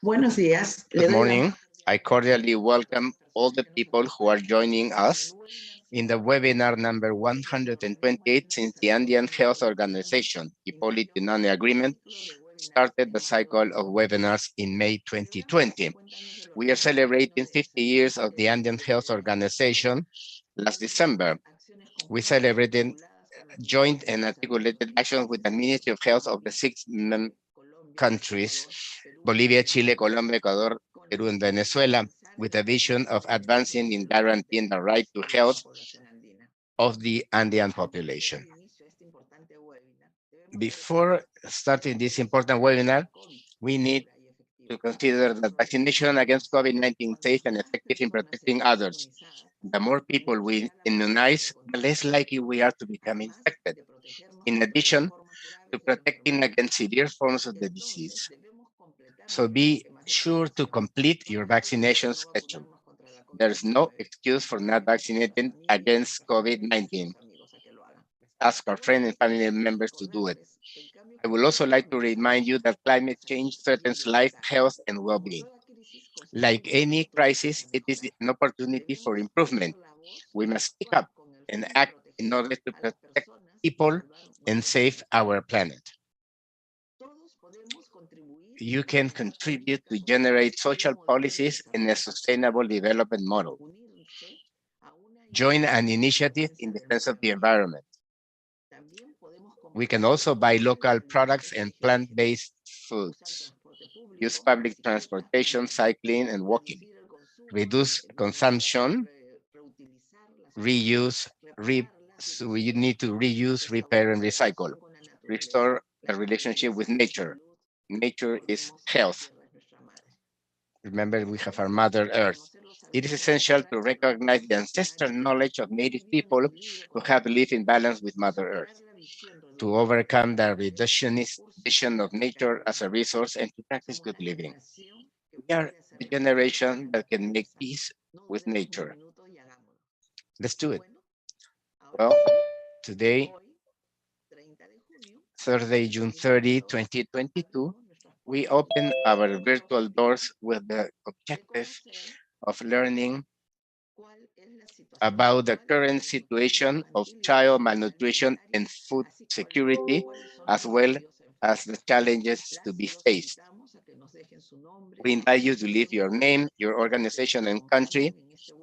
Buenos días. Good morning. I cordially welcome all the people who are joining us in the webinar number 128 since the Andean Health Organization, Hippolyte Unani Agreement, started the cycle of webinars in May 2020. We are celebrating 50 years of the Andean Health Organization last December. We celebrated joint and articulated action with the Ministry of Health of the six countries, Bolivia, Chile, Colombia, Ecuador, Peru, and Venezuela, with a vision of advancing in guaranteeing the right to health of the Andean population. Before starting this important webinar, we need to consider that vaccination against COVID-19 is safe and effective in protecting others. The more people we immunize, the less likely we are to become infected. In addition to protecting against severe forms of the disease. So be sure to complete your vaccination schedule. There's no excuse for not vaccinating against COVID-19. Ask our friends and family members to do it. I would also like to remind you that climate change threatens life, health, and well-being. Like any crisis, it is an opportunity for improvement. We must speak up and act in order to protect people and save our planet. You can contribute to generate social policies in a sustainable development model. Join an initiative in defense of the environment. We can also buy local products and plant-based foods. Use public transportation, cycling, and walking. Reduce consumption, reuse, so we need to reuse, repair, and recycle. Restore a relationship with nature. Nature is health. Remember, we have our Mother Earth. It is essential to recognize the ancestral knowledge of native people who have lived in balance with Mother Earth, to overcome the reductionist vision of nature as a resource and to practice good living. We are the generation that can make peace with nature. Let's do it. Well, today, Thursday, June 30, 2022, we open our virtual doors with the objective of learning about the current situation of child malnutrition and food security, as well as the challenges to be faced. We invite you to leave your name, your organization, and country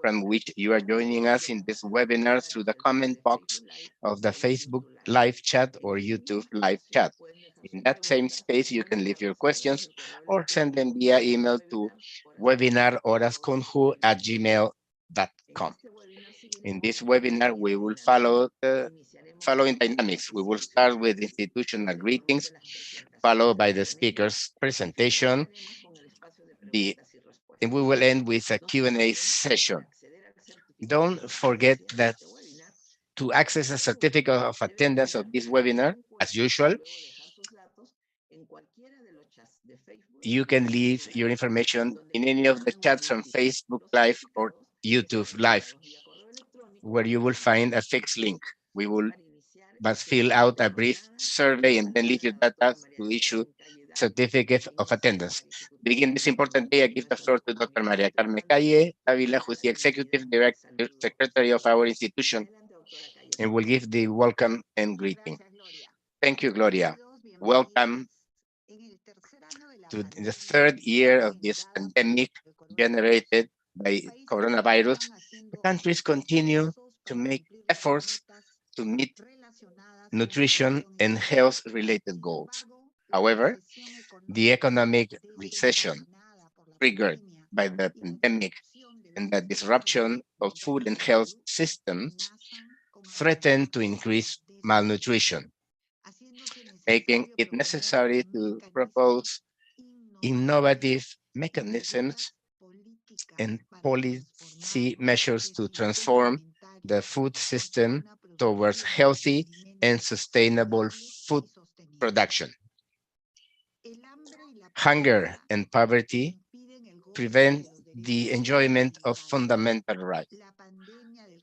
from which you are joining us in this webinar through the comment box of the Facebook live chat or YouTube live chat. In that same space, you can leave your questions or send them via email to webinarhorasconju@gmail.com. In this webinar, we will follow the following dynamics. We will start with institutional greetings, followed by the speaker's presentation, and we will end with a Q&A session. Don't forget that to access a certificate of attendance of this webinar, as usual, you can leave your information in any of the chats from Facebook Live or YouTube Live, where you will find a fixed link. We will must fill out a brief survey and then leave your data to issue certificate of attendance. To begin this important day, I give the floor to Dr. Maria Carmen Calle Avila, who is the Executive Director, Secretary of our institution, and will give the welcome and greeting. Thank you, Gloria. Welcome to the third year of this pandemic generated by coronavirus. The countries continue to make efforts to meet nutrition and health-related goals. However, the economic recession triggered by the pandemic and the disruption of food and health systems threaten to increase malnutrition, making it necessary to propose innovative mechanisms and policy measures to transform the food system towards healthy and sustainable food production. Hunger and poverty prevent the enjoyment of fundamental rights.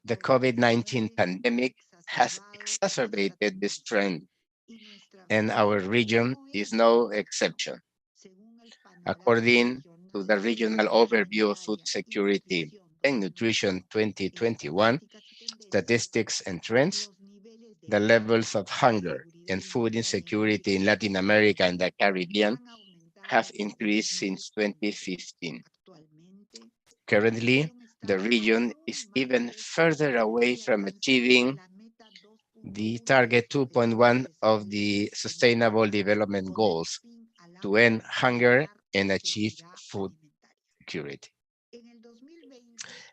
The COVID-19 pandemic has exacerbated this trend, and our region is no exception. According to the Regional Overview of Food Security and Nutrition 2021, Statistics and Trends, the levels of hunger and food insecurity in Latin America and the Caribbean have increased since 2015. Currently, the region is even further away from achieving the target 2.1 of the Sustainable Development Goals to end hunger and achieve food security.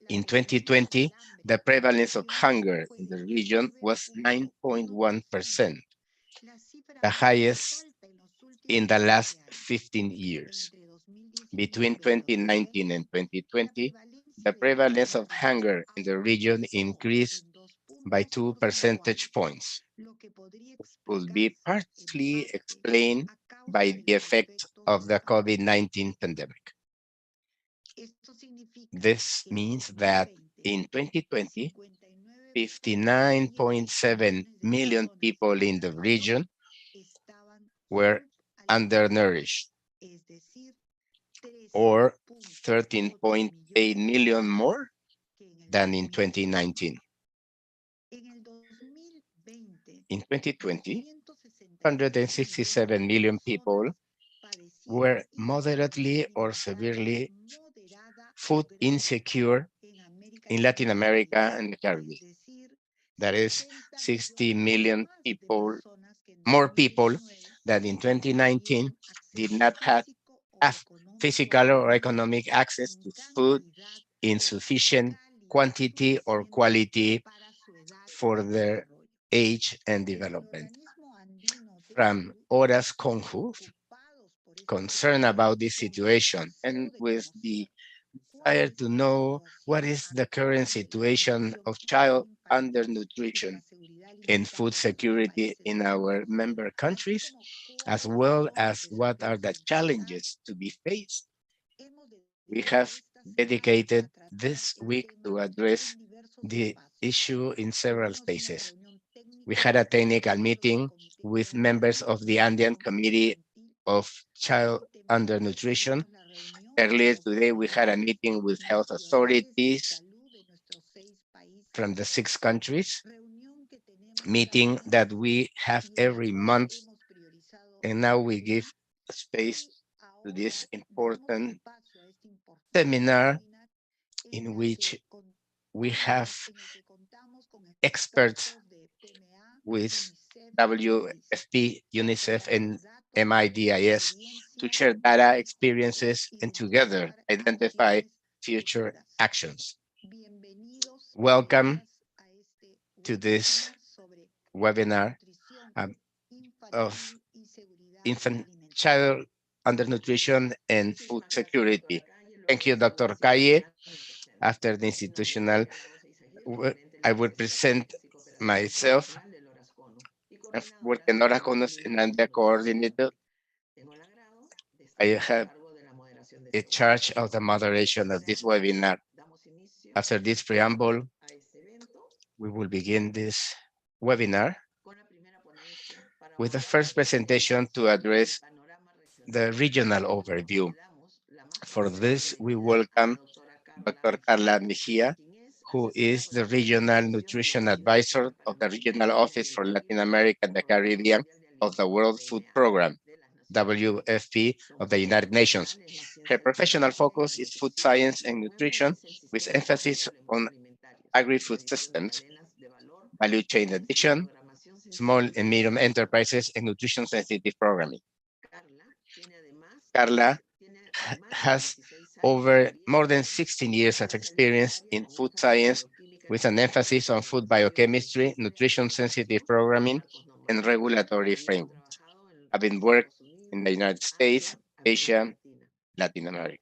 In 2020, the prevalence of hunger in the region was 9.1%, the highest in the last 15 years. Between 2019 and 2020, the prevalence of hunger in the region increased by 2 percentage points, which could be partly explained by the effect of the COVID-19 pandemic. This means that in 2020, 59.7 million people in the region were undernourished, or 13.8 million more than in 2019. In 2020, 167 million people were moderately or severely food insecure in Latin America and the Caribbean. That is 60 million people, more people than in 2019 did not have physical or economic access to food in sufficient quantity or quality for their age and development. From Horas Conju, concerned about this situation and with the desire to know what is the current situation of child undernutrition and food security in our member countries, as well as what are the challenges to be faced. We have dedicated this week to address the issue in several spaces. We had a technical meeting with members of the Andean Committee of Child Undernutrition. Earlier today, we had a meeting with health authorities from the 6 countries, meeting that we have every month, and now we give space to this important seminar in which we have experts with WFP, UNICEF, and MIDIS to share data, experiences, and together identify future actions. Welcome to this webinar of infant child undernutrition and food security. Thank you, Dr. Calle. After the institutional, I will present myself. I've worked in Oraconos and I'm the coordinator. I have a charge of the moderation of this webinar. After this preamble, we will begin this webinar with the first presentation to address the regional overview. For this, we welcome Dr. Carla Mejia, who is the Regional Nutrition Advisor of the Regional Office for Latin America and the Caribbean of the World Food Program, WFP of the United Nations. Her professional focus is food science and nutrition, with emphasis on agri-food systems, value chain addition, small and medium enterprises, and nutrition-sensitive programming. Carla has more than 16 years of experience in food science with an emphasis on food biochemistry, nutrition-sensitive programming, and regulatory frameworks, having worked in the United States, Asia, Latin America.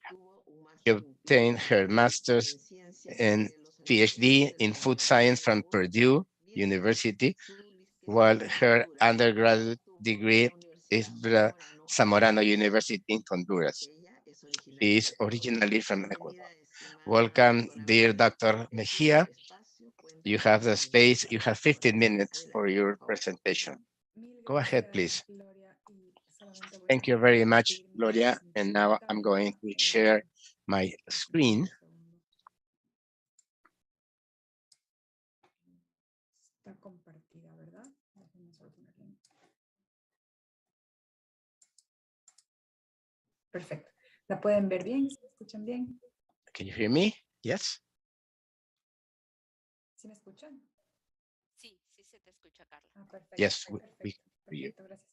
She obtained her master's and PhD in food science from Purdue University, while her undergraduate degree is the Zamorano University in Honduras. She is originally from Ecuador. Welcome, dear Dr. Mejia. You have the space. You have 15 minutes for your presentation. Go ahead, please. Thank you very much, Gloria. And now I'm going to share my screen. Está compartida, ¿verdad? Déjenme solo ponerle. Perfecto. ¿La pueden ver bien? ¿Se escuchan bien? Can you hear me? Yes? ¿Sí me escuchan? Sí, sí se te escucha, Carla. Ah, perfecto. Yes, Perfecto, perfecto, gracias.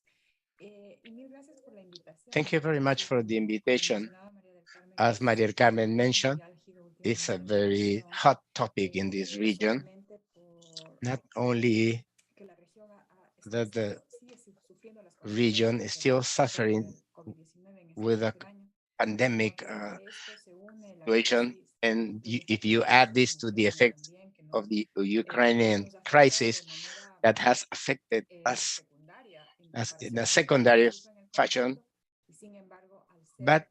Y mil gracias por la invitación. Thank you very much for the Como invitation. mencionaba María del Carmen, As Maria del Carmen muy mentioned, álgido it's a últimamente en la very región, hot topic in this no region. solamente por Not only que la región that the sigue sufriendo las region is consecuencias still del efecto suffering del COVID-19 en with a este año, sino pandemic que a esto se une la situation, crisis and de if you desabastecimiento add this to the financiero effects también, que of the que Ukrainian nos afecta crisis de manera that has affected us secundaria en as in comparación a a los países que secondary sufren el fashion, conflicto, y sin embargo, al ser but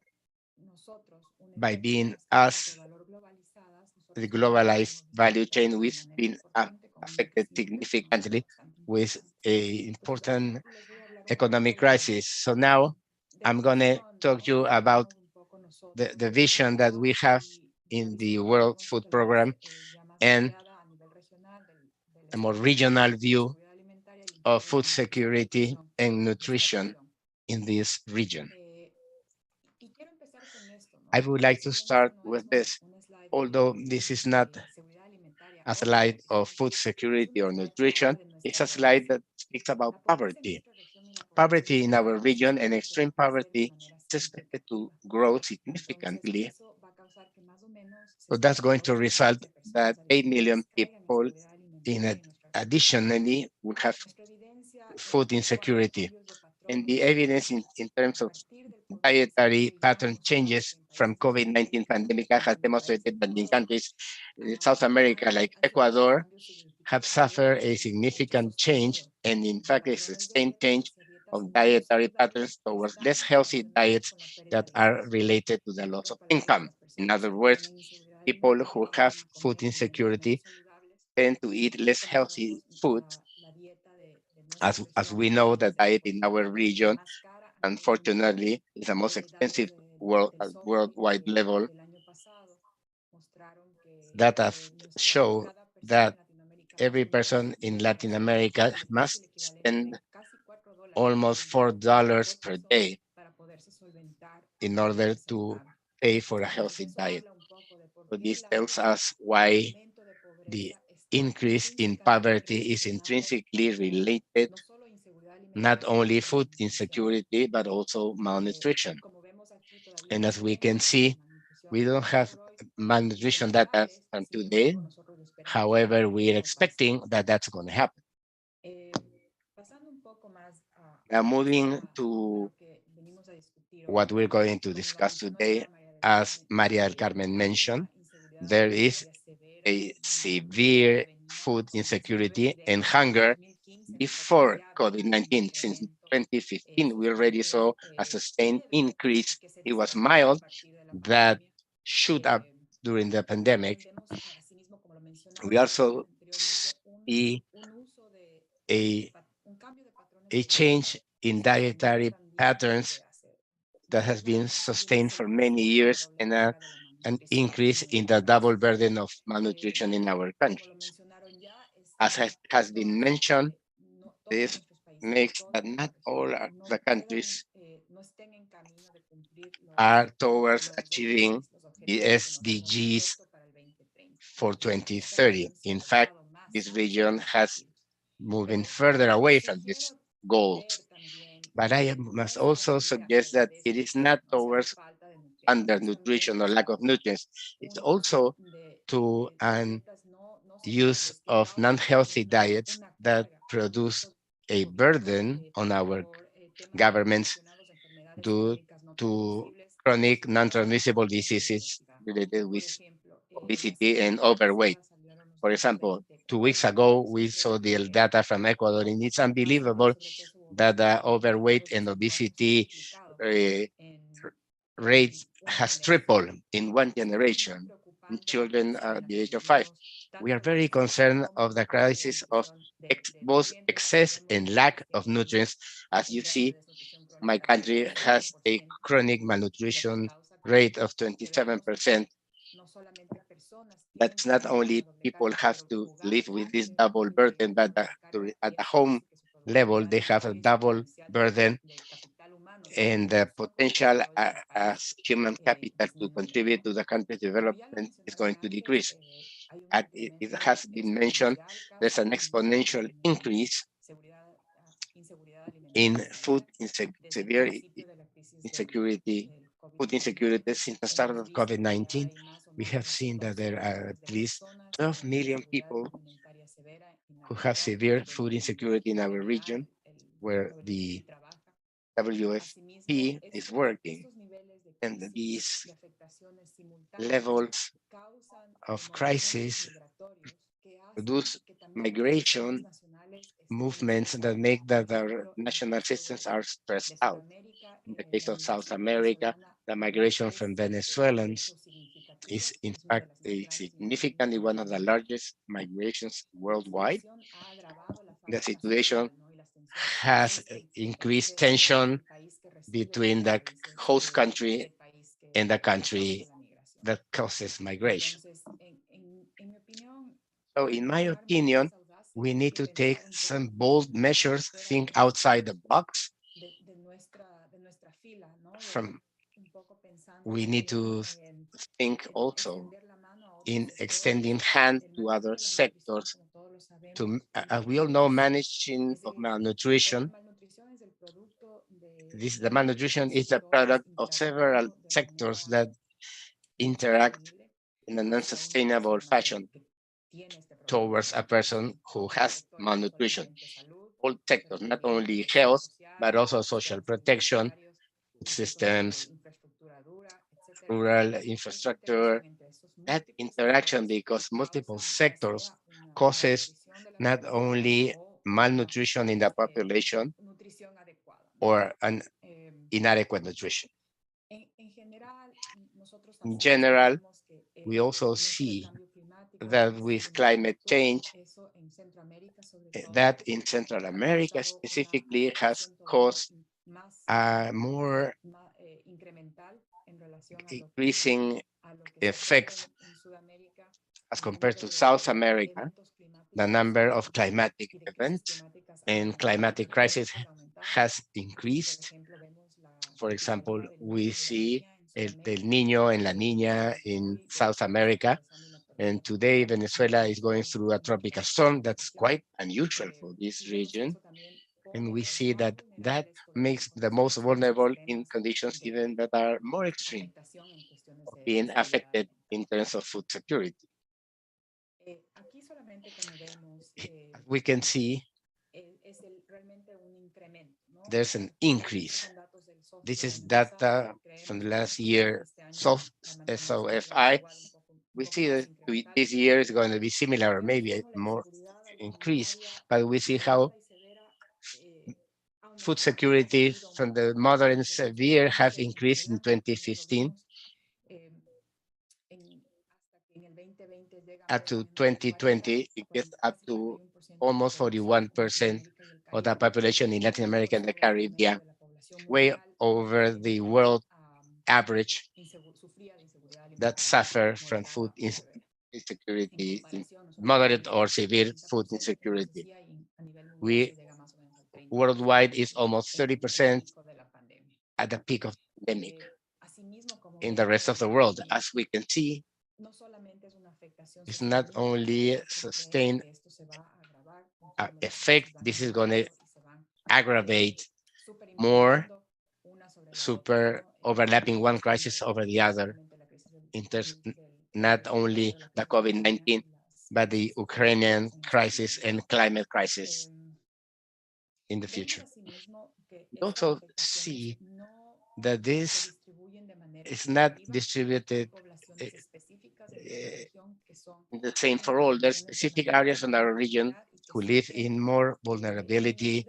nosotros un by efecto de being las cadenas de us, valor globalizadas, the nosotros también nos globalized hemos visto value chain, afectados de we've manera been importante con un affected crecimiento económico significantly bastante with importante. a Entonces, hoy important les voy a hablar un poco economic crisis. So now de I'm la gonna visión, talk ¿no?, you que about tenemos un poco nosotros the desde vision that acá we have de la in visión the que World tenemos Food tal vez Program ya más and ampliada a nivel regional del a more estado de regional la view seguridad alimentaria y un of poco de food la security nutrición and de esta nutrition región. in this region. Y quiero empezar con esto, I ¿no? would like to Si bien esto start no es with this, un slide although this is not de seguridad alimentaria a o de slide of nutrición, food es security un or slide que habla nutrition, de it's nuestra a slide pobreza. that speaks about La pobreza en poverty. nuestra región y la pobreza en Poverty in este our país se region and espera que va extreme a crecer de poverty manera is expected to significativa. grow Entonces, significantly. eso va a causar que más o menos se So that's espera que going to 8 result millones de personas that 8 million adicionales caigan en people soledad in alimentaria en nuestra región. additionally would have Nuestra evidencia food en cuanto a insecurity. cambios de And the patrones evidence in terms a of partir del dietary COVID-19 ya ha pattern mostrado changes que en from países de COVID-19 Sudamérica, pandemic como has en mi país, demonstrated that in Ecuador, countries in South America like han sufrido Ecuador cambios have significativos suffered a y que significant change sostenido and in de fact a patrones de sustained dietas change hacia dietas of menos dietary saludables patterns que towards less están healthy relacionadas diets con la pérdida that de are ingresos. related to the En loss otras of palabras, income. las In personas other que words, tienen inseguridad people alimentaria who have tienden a food comer alimentos menos insecurity saludables. tend to eat Y less como healthy sabemos, food. la dieta de nuestra As región we know, the es de diet por in our debajo la region, más cara a nivel mundial. unfortunately, is the most Datos expensive world del at SOFI worldwide level. del año pasado mostraron Data que show cada persona that en Latinoamérica every más o menos person in debe Latin gastar America casi el must equivalente spend de casi $4 almost $4 por per persona day para poderse solventar in y order poderse to alimentar. pay for a Entonces healthy eso diet. habla un poco de por So qué this tells us el why aumento de the pobreza está increase in intrínsecamente poverty is relacionado intrinsically con related no solo inseguridad not alimentaria, sino only con food malnutrición. insecurity, but also malnutrition. Como vemos aquí, todavía And no as we can sabemos la see, we malnutrición don't hoy have por hoy y los malnutrition data detalles, from sin today. embargo, nosotros lo esperamos However, we are no pase. expecting that that's going to happen. Pasando un poco más Now, al moving tema de to lo que venimos a discutir hoy. what we're going to Como lo discuss mencionó today, ya María del as Carmen, Maria del Carmen hay mentioned, una inseguridad there is alimentaria severa a de manera crónica severe que venía food siendo insecurity and evidente desde hunger 2015, nosotros before ya veíamos un COVID-19. Since incremento 2015, we already saw sostenido a y sustained leve y increase. que se It was disparó a mild, partir de la that pandemia. shoot up during the pandemic. Entendemos asimismo, como lo We mencionaba also anteriormente, see un uso a, un cambio de patrones a de dieta change in sostenido dietary también patterns desde hace that has varios been años y una sustained for many aceleración de la years doble and carga de la an malnutrición increase en in nuestro the país. double burden of malnutrition in our Como lo countries. mencionaron ya, As has esto been hace mentioned, que no todos this nuestros países, makes toda that nuestra not región all the countries no estén en camino de cumplir are towards los achieving ODS, los the objetivos que nos hemos SDGs propuesto para el 2030. for Esta 2030. región se ha In fact, alejado más this de region los has objetivos. moving further away from these Sugiero goals. ver también But I que no must es also solamente hacia suggest la that it is not desnutrición, no hacia la towards falta de nutrientes, es también undernutrition or lack of hacia nutrients. It's un uso also to de an dietas no use saludables que of causan non-healthy diets una that carga produce incluso a burden on our por temas governments relacionados a enfermedades due crónicas no to transmisibles chronic relacionadas non-transmissible con la diseases biodiversidad. related Por with ejemplo, la obesity and semana overweight. pasada salieron los For datos example, de 2 weeks Ecuador ago, we sobre saw the data from Ecuador, and it's la unbelievable sobrepeso u that obesidad the en Ecuador en overweight los and últimos años se ha obesity triplicado uh, en, rates una has generación. tripled in one Esto es muy generation in preocupante porque children esto at viene the age of 5. atribuido We are tanto a la very desnutrición concerned como of the a la crisis of nutrición both deficiente. excess Sabemos and que lack of existen nutrients. As un you grado de see, desnutrición My country has a chronic malnutrition rate of 27%. That's not only people have to live with this double burden, but at the home level, they have a double burden, and the potential as human capital to contribute to the country's development is going to decrease. It has been mentioned, there's an exponential increase in severe insecurity, food insecurity since the start of COVID-19. We have seen that there are at least 12 million people who have severe food insecurity in our region, where the WFP is working. And these levels of crisis produce migration movements that make that our national systems are stressed out. In the case of South America, the migration from Venezuelans is in fact a significantly one of the largest migrations worldwide. The situation has increased tension between the host country and the country that causes migration. So in my opinion, we need to take some bold measures, think outside the box. We need to think also in extending hand to other sectors. We all know managing of malnutrition. The malnutrition is a product of several sectors that interact in an unsustainable fashion towards a person who has malnutrition. All sectors, not only health, but also social protection, systems, rural infrastructure, that interaction, because multiple sectors causes not only malnutrition in the population or an inadequate nutrition. In general, we also see that with climate change, that in Central America specifically has caused more increasing effect as compared to South America. The number of climatic events and climatic crisis has increased. For example, we see El Niño and La Niña in South America, and today Venezuela is going through a tropical storm that's quite unusual for this region. And we see that that makes the most vulnerable in conditions even that are more extreme, being affected in terms of food security. We can see there's an increase. This is data from the last year, SOFI. We see that this year is going to be similar or maybe a more increase, but we see how food security from the moderate and severe have increased in 2015 up to 2020. It gets up to almost 41% of the population in Latin America and the Caribbean, way over the world average that suffer from food insecurity, moderate or severe food insecurity. We worldwide is almost 30% at the peak of the pandemic. In the rest of the world, as we can see, it's not only sustained effect, this is going to aggravate more, super overlapping one crisis over the other, in terms not only the COVID-19, but the Ukrainian crisis and climate crisis in the future. We also see that this is not distributed the same for all. There's specific areas in our region who live in more vulnerability,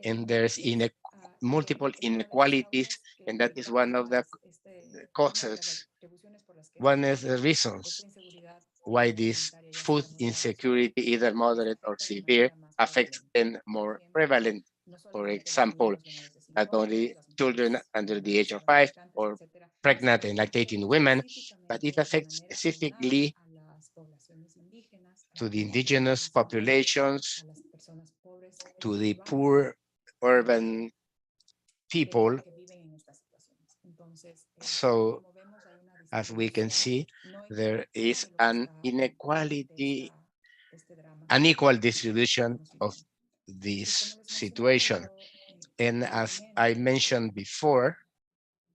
and there's multiple inequalities, and that is one of the causes, one of the reasons why this food insecurity, either moderate or severe, affects them more prevalent. For example, not only las children mujeres under the age of 5 lactantes, or etcétera, pregnant and lactating women, but it específicamente de affects manera aunada specifically a las poblaciones indígenas, a to las the poblaciones indigenous vulnerables, a populations, las personas pobres to the urbanas poor urban people. que viven en estas situaciones. Entonces, So, como vemos, hay una as we can distribución see, no there equitativa is de lo que an está detrás de inequality, este drama unequal que distribution estamos of viviendo. Y como this les mencionaba situation. yo And as I previamente, mentioned before,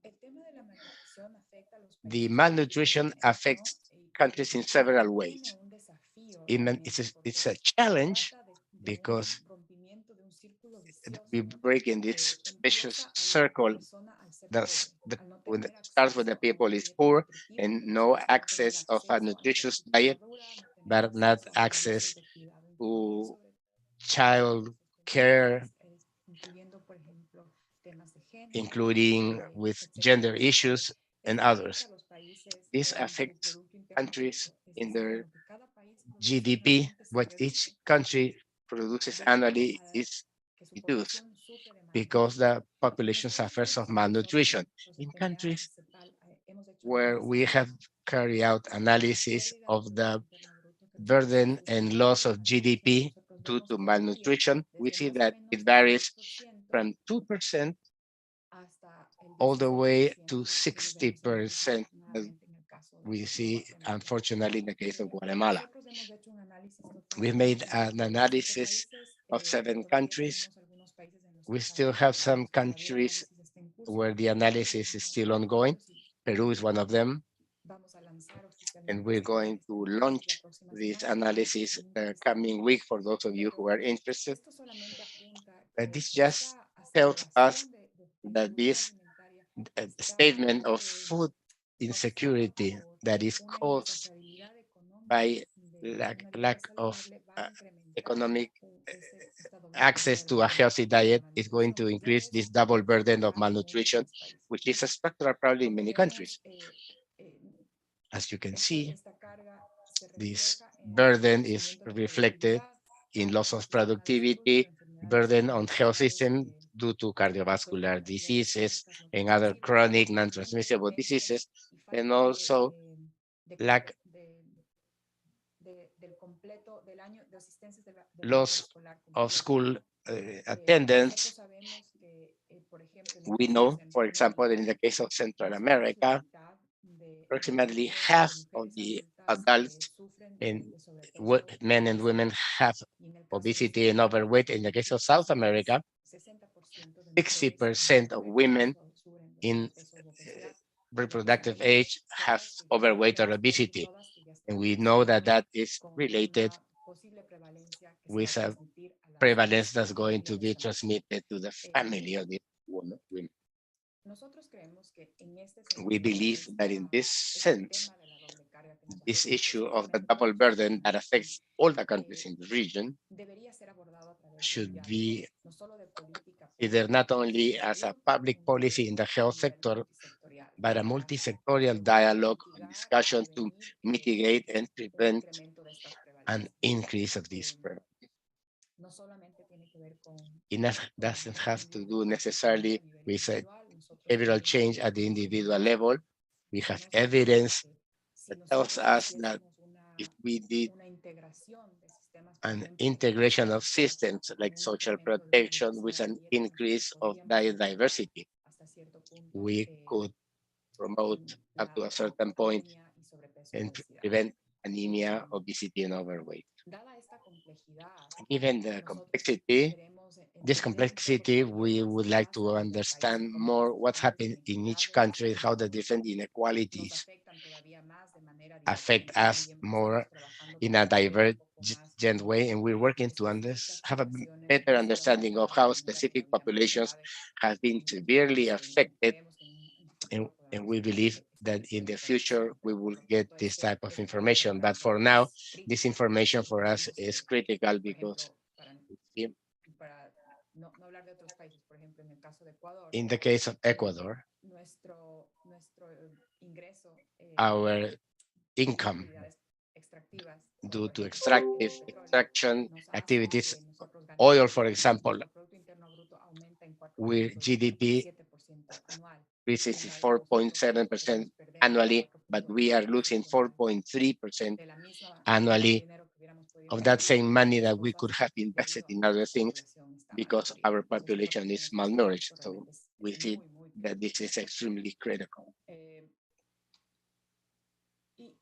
el tema de la malnutrición afecta a los the países de malnutrition origen, ¿no? affects countries in several Tiene ways. un desafío It's realmente it's porque a se challenge trata de un because rompimiento de un círculo we vicioso break in this que vicious empieza a la circle persona al ser that's pobre, the, al no when it tener starts with the acceso a people una is dieta poor nutritiva and por no sí, no tener access of a acceso a nutritious infraestructura diet, dura, no tener but not acceso a servicios access de cuidado infantil, to sobre child servicios care, especiales, incluyendo, por ejemplo, temas de género, including with etcétera, gender etcétera. issues and Esto afecta others. a los países This en su affects Producto Interno countries Bruto, es in decir, their lo que cada país produce GDP. anualmente se What each reduce country produces debido annually a is que su reduced población sufre de because malnutrición. the En population los países suffers of donde malnutrition. nosotros In en PMA, countries CEPAL, hemos hecho where we análisis have carried out de la analysis pérdida de of Producto the Interno Bruto que los países burden and loss desarrollados de of malnutrición, GDP nosotros due vemos to que varía malnutrition, we desde see más o that it menos el varies 10% from 2% hasta el all the way to 16% de los beneficiarios, 60%, as desafortunadamente en el caso we de see, Guatemala. unfortunately, in the case of Guatemala. Nosotros hemos hecho un análisis We total made an de 7 analysis países. of 7 Todavía countries. tenemos algunos países en los We que still have some todavía el countries análisis está en curso, where como the Perú es analysis is still uno de ongoing. ellos y Peru is one of them, vamos a lanzar and oficialmente we're going este to análisis la launch próxima this semana para los que analysis estén the interesados. coming week for those of you who Pero are interested. esto solamente apunta But que this just esta tells us aceleración de that inseguridad this alimentaria está statement of food causada insecurity por that is una caused inaccesibilidad económica by de una dieta lack of saludable va a incrementar economic esta doble access carga to a healthy de la diet is going malnutrición, to que ya increase es this un double problema burden of estructural en malnutrition, múltiples países. which is a structural problem in Como many vemos, countries. As you can see, esta carga se this refleja en burden is reducimiento de reflected productividad, in loss en of sistema de salud por productivity, enfermedades burden on health cardiovasculares system due to cardiovascular diseases crónicas no and other transmisibles, chronic también non-transmissible negligencia diseases, y and falta also lack del completo del año de asistencias del año loss escolar of completo. school attendance. Nosotros sabemos que, por ejemplo, en el We caso de know, for example, that in Centroamérica, the case of Central más o menos la America, mitad de approximately hombres y half de of mujeres the adultas adults sufren and de sobrepeso y men and women obesidad. have Y en el caso de obesity and Centroamérica, overweight. In the case of South incluso el America, 60% de mujeres y 60% of mujeres women sufren de in sobrepeso o obesidad. reproductive Sabemos age have todas que ya overweight or tenemos casi obesity. todas que ya And están we know that relacionadas that is con related una posible prevalencia que se va a with a transmitir prevalence a that's la going familia to de be esta mujer. transmitted to the family of the woman. Nosotros creemos que en este We sentido, believe that in this este sense, tema de la doble carga que nos this afecta issue of the específicamente a double nuestros burden that hermanos, affects all the countries in the region debería ser abordado a través de un should diálogo, be no solo de política either pública, not only sino as a también public un policy in the diálogo a health nivel sector, multisectorial but a para multi-sectorial dialogue and mitigar y discussion to prevenir mitigate and un prevent incremento de estas an prevalencias. increase of these problems. No solamente tiene que ver It doesn't have to do con tratamiento necessarily a nivel with a individual. Nosotros behavioral también change at the individual level. We have hemos visto evidence que si that tells nosotros us that hiciésemos if we did una integración de sistemas, por an ejemplo, integration of asistenciales systems con like un social incremento de la protection with diversidad de an dieta, nosotros increase of podríamos diet abordar diversity, hasta cierto punto we could promote up to a certain point anemia y sobrepeso y and obesidad. prevent anemia, obesity, and overweight. Dada esta complejidad, Given the nosotros complexity, queremos this entender un poco complexity, sobre qué we más would like pasa to en nuestros países y understand cómo more estos what's cambios de happening in each inequidades country, how the different nos inequalities afectan todavía más de manera directa. affect Nosotros us también more estamos trabajando in para a entender un poco más divergent way, and we're working to específicas have a poblaciones better más understanding of desahuciadas how de manera specific todavía más populations grave. have been Y severely affected, creemos que en un futuro and podamos we tener believe that in esta the future información, we pero por will lo get pronto this type of este tema de information. verdad But for now, es this crítico information y for us tenemos is que, critical por because ejemplo, in para no hablar de otros países, por ejemplo, en el caso de Ecuador, in the case of Ecuador, nuestro ingreso our en income actividades extractivas, como due por to ejemplo extractive el petróleo, extraction nos hace activities, que nosotros oil, ganemos, for example, nuestro Producto Interno Bruto aumenta en with GDP 7% anual. increases En la área de los frutos 4.7% podemos perder annually, but we are 4.8% losing del mismo 4.3% de la misma annually dinero que hubiéramos podido of that invertir same en money otras that we cosas could have invested debido a in que other nuestra things población está because malnutrida. our Entonces creo population que is en este malnourished. contexto So realmente we es see muy that this crítico. is extremely critical.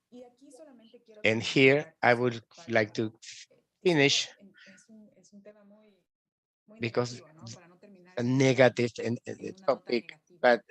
Y aquí solamente quiero And here terminar I eso would para like to que finish es un tema muy because negativo, ¿no? Para no terminar a siempre negative en una nota topic, negativa. but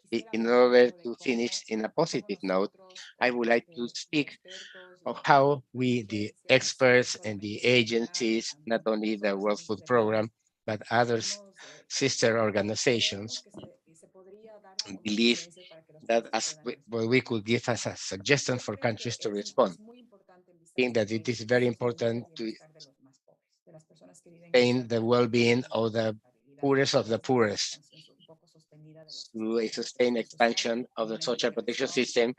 Quisiera in hablar un order poco de to cómo finish in a positive note, nosotros, I would like to como speak expertos of y how las we, the agencias, no experts and the solamente gubernamentales, agencies, not también only the personas World Food Program, iniciativas, but other podemos, sister creemos organizations, que se podría dar como believe sugerencias para que los that países as puedan what responder. we could give as a suggestion Yo for creo que countries to respond. es muy importante I think envistarte that en it el is very sostenimiento important del to bienestar de los más pobres, de las personas que viven en sustain the zonas de well-being alta of the vulnerabilidad, poorest of a the través de una poorest expansión un poco sostenida de los through a sistemas de sustained protección social expansion of como the una social protection integración system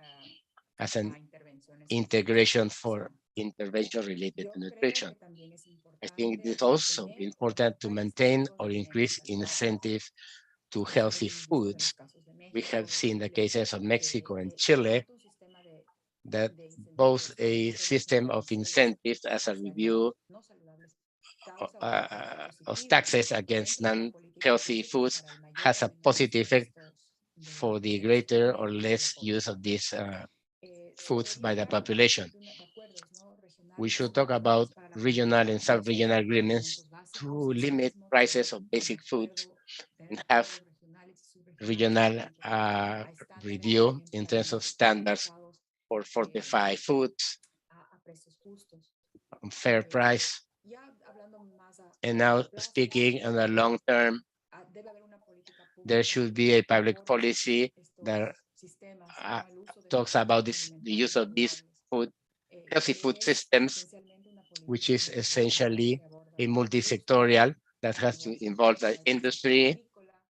as an a intervenciones relacionadas a la integration for nutrición. intervention related to Yo creo nutrition. que también es I think it importante is also mantener o important to aumentar maintain incentivos de or alimentos increase saludables. incentive to Nosotros healthy hemos visto en foods. los casos de We have México, de seen the Chile, cases of Mexico and Chile tanto un sistema that de both incentivos como a una system reducción en of sueldos incentives as a hacia alimentos review no saludables causa un impacto of positivo taxes against dentro de la política non-healthy pública foods para el mayor has a rendimiento positive effect for de the los greater or alimentos de la less use población. of these Se foods by debería the hablar population. de acuerdos, ¿no? We regionales y should talk about subregionales para la regional cobertura and de precios sub-regional de agreements alimentos básicos, to limit asimismo prices of de basic foods acuerdo, tener and have acuerdos regionales y subregionales en regional cuanto a estándares, por review ejemplo, in de terms of alimentos standards fortificados for eh, fortified foods a precios justos. on fair Eh, price. ya hablando más And a now largo plazo, speaking on the long term, debe haber una política there pública should be que a public aborde policy that estos sistemas, uh, ¿no? El uso de estos talks about sistemas this, the use alimentarios of these saludables, food, healthy food que es systems, esencialmente una which política is multisectorial essentially que aborda a la industria, multi-sectorial that has to involve the aborda el sector industry, agrícola,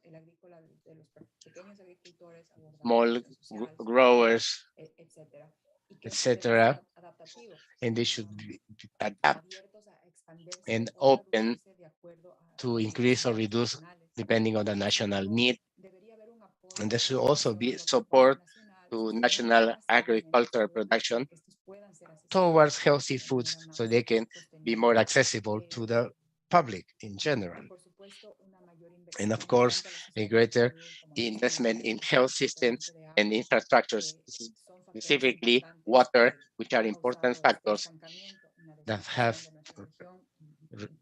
el agrícola de los pequeños agricultores, aborda la small industria social, growers, etcétera, y que deben ser etc. adaptativos, And they should adapt abiertos a expandirse and o open reducirse de acuerdo a to las increase or necesidades reduce nacionales. depending on the national Asimismo, need. debería haber un And apoyo there a la should also innovación, be a los programas support nacionales, to national sistemas de alimentos agricultural saludables production para que estos puedan ser accesibles towards a todos healthy de foods manera so más they can be more sostenible. accessible to the public in Y general. por supuesto, una mayor And of inversión course, tanto a los a sistemas de greater salud como a los sistemas investment de in health systems tratamiento de and agua, infrastructures, que son factores specifically importantes water, que which are han important causado este factors estancamiento en la that have desnutrición de nuestra región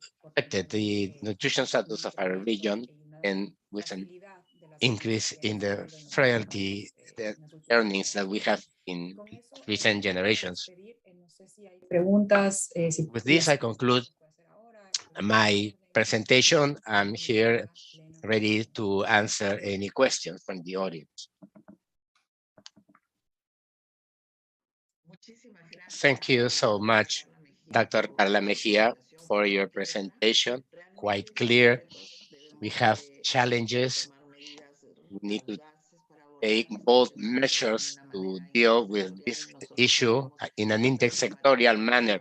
y affected the potencialmente nutrition status un of our incremento region y una and with an fragilidad de las familias increase que in hemos the tenido frailty, the en las últimas earnings that décadas. we have Y in con eso recent me quiero generations. despedir. No sé si hay preguntas, With si this, las I conclude se puede hacer ahora, a la my orden, presentation. I'm cuando here ya Pleno ready inicie. to answer any questions from the audience. Thank you so much, Dr. Carla Mejia, for your presentation. Quite clear. We have challenges. We need to take bold measures to deal with this issue in an intersectorial manner.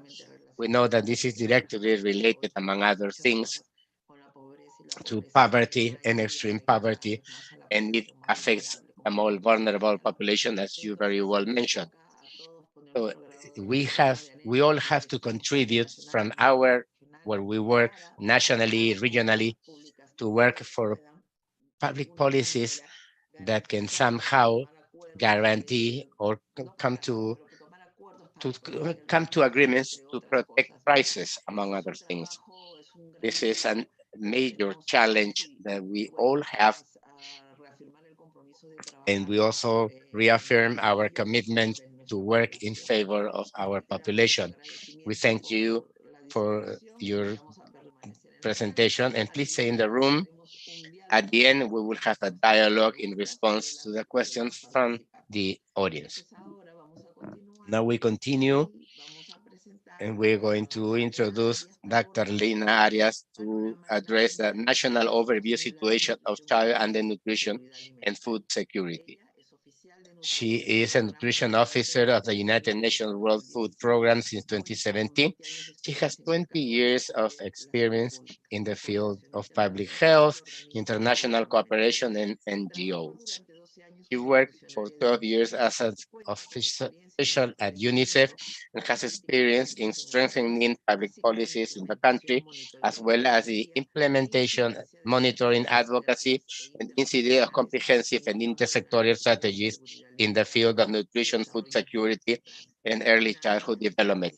We know that this is directly related, among other things, to poverty and extreme poverty, and it affects a more vulnerable population, as you very well mentioned. So we all have to contribute from where we work nationally, regionally, to work for public policies that can somehow guarantee or come to agreements to protect prices, among other things. This is a major challenge that we all have, and we also reaffirm our commitment to work in favor of our population. We thank you for your presentation, and please stay in the room. At the end, we will have a dialogue in response to the questions from the audience. Now we continue, and we're going to introduce Dr. Lina Arias to address the national overview situation of child undernutrition and food security. She is a nutrition officer of the United Nations World Food Program since 2017. She has 20 years of experience in the field of public health, international cooperation, and NGOs. He worked for 12 years as an official at UNICEF and has experience in strengthening public policies in the country, as well as the implementation, monitoring, advocacy, and incident of comprehensive and intersectoral strategies in the field of nutrition, food security, and early childhood development.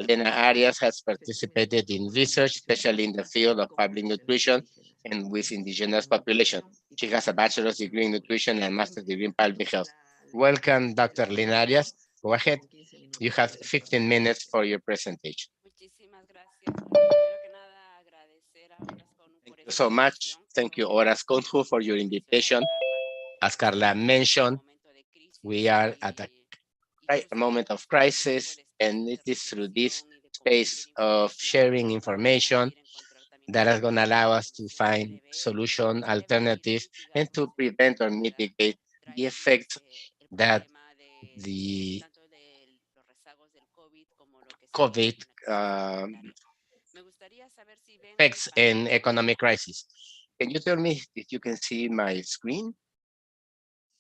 Elena Arias has participated in research, especially in the field of public nutrition and with indigenous population. She has a bachelor's degree in nutrition and a master's degree in public health. Welcome, Dr. Elena Arias. Go ahead. You have 15 minutes for your presentation. Muchísimas gracias. Primero que nada, agradecer a Horas Conu Thank por you esta so much. invitación. Thank you, Como Horas Conju, for your lo menciona invitation. Carla, As Carla estamos en un mentioned, momento de crisis we are at y a moment of justamente es por crisis, este and espacio it de is through this reflexión y de space compartir of información sharing que vamos a information poder encontrar también that is going to allow us to soluciones find breves solution y prevenir alternatives y and mitigar to pues de prevent alguna or manera mitigate the traerles effects el that problema de the tanto de los rezagos del COVID como lo que se viene COVID en la crisis sanitaria. Me gustaría saber si ven mi affects an pantalla. economic crisis. Can you tell me if you can see my screen?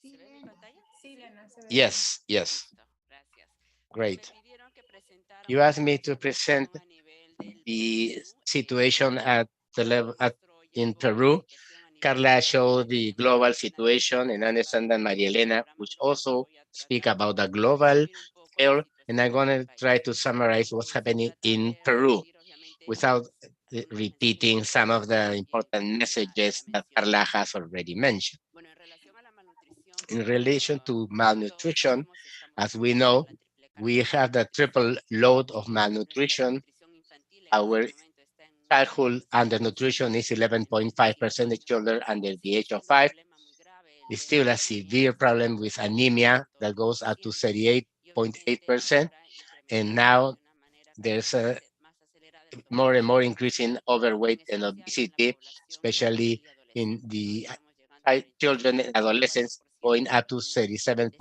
¿Se ve mi pantalla? Sí, Lena, se ve bien. Yes, yes, Listo, gracias. Bueno, me great. pidieron que presentara You un asked poco me la to present situación a nivel del the Perú. situation at the level Muestro ya un in poco la Peru. situación a nivel Carla global showed y the en global Argentina situation, también and I se está understand that viendo un Marielena, panorama which global y also voy a speak tratar about the de global resumir un poco la scale, and I'm situación going en el to try país. to summarize what's Se happening trata in de Peru repetir, obviamente, without algunos mensajes repeating some of centrales the que important ella messages that mencionó. Carla has already mentioned. Bueno, en relación a la malnutrición, In como relation to todos malnutrition, sabemos, estamos as we enfrentando know, la triple carga we de la have the malnutrición. triple load of Nuestra malnutrition. nutrición infantil en este Our momento está en un childhood 11.5% undernutrition de is los menores de 11.5% 25 of años. children under the Sigue age of siendo un 5. problema muy grave el It's tema still de a anemia, severe está problem en with anemia that goes up to 68.8%. Y 38.8%. obviamente ahora And incrementándose now de una manera cada there's vez a más acelerada en lo que more and corresponde more a la increasing obesidad, en overweight and especial en la obesity, población infantil especially y in adolescente, ¿no? the Estamos llegando a children and adolescents, 37.4% going en up to niños de 5 a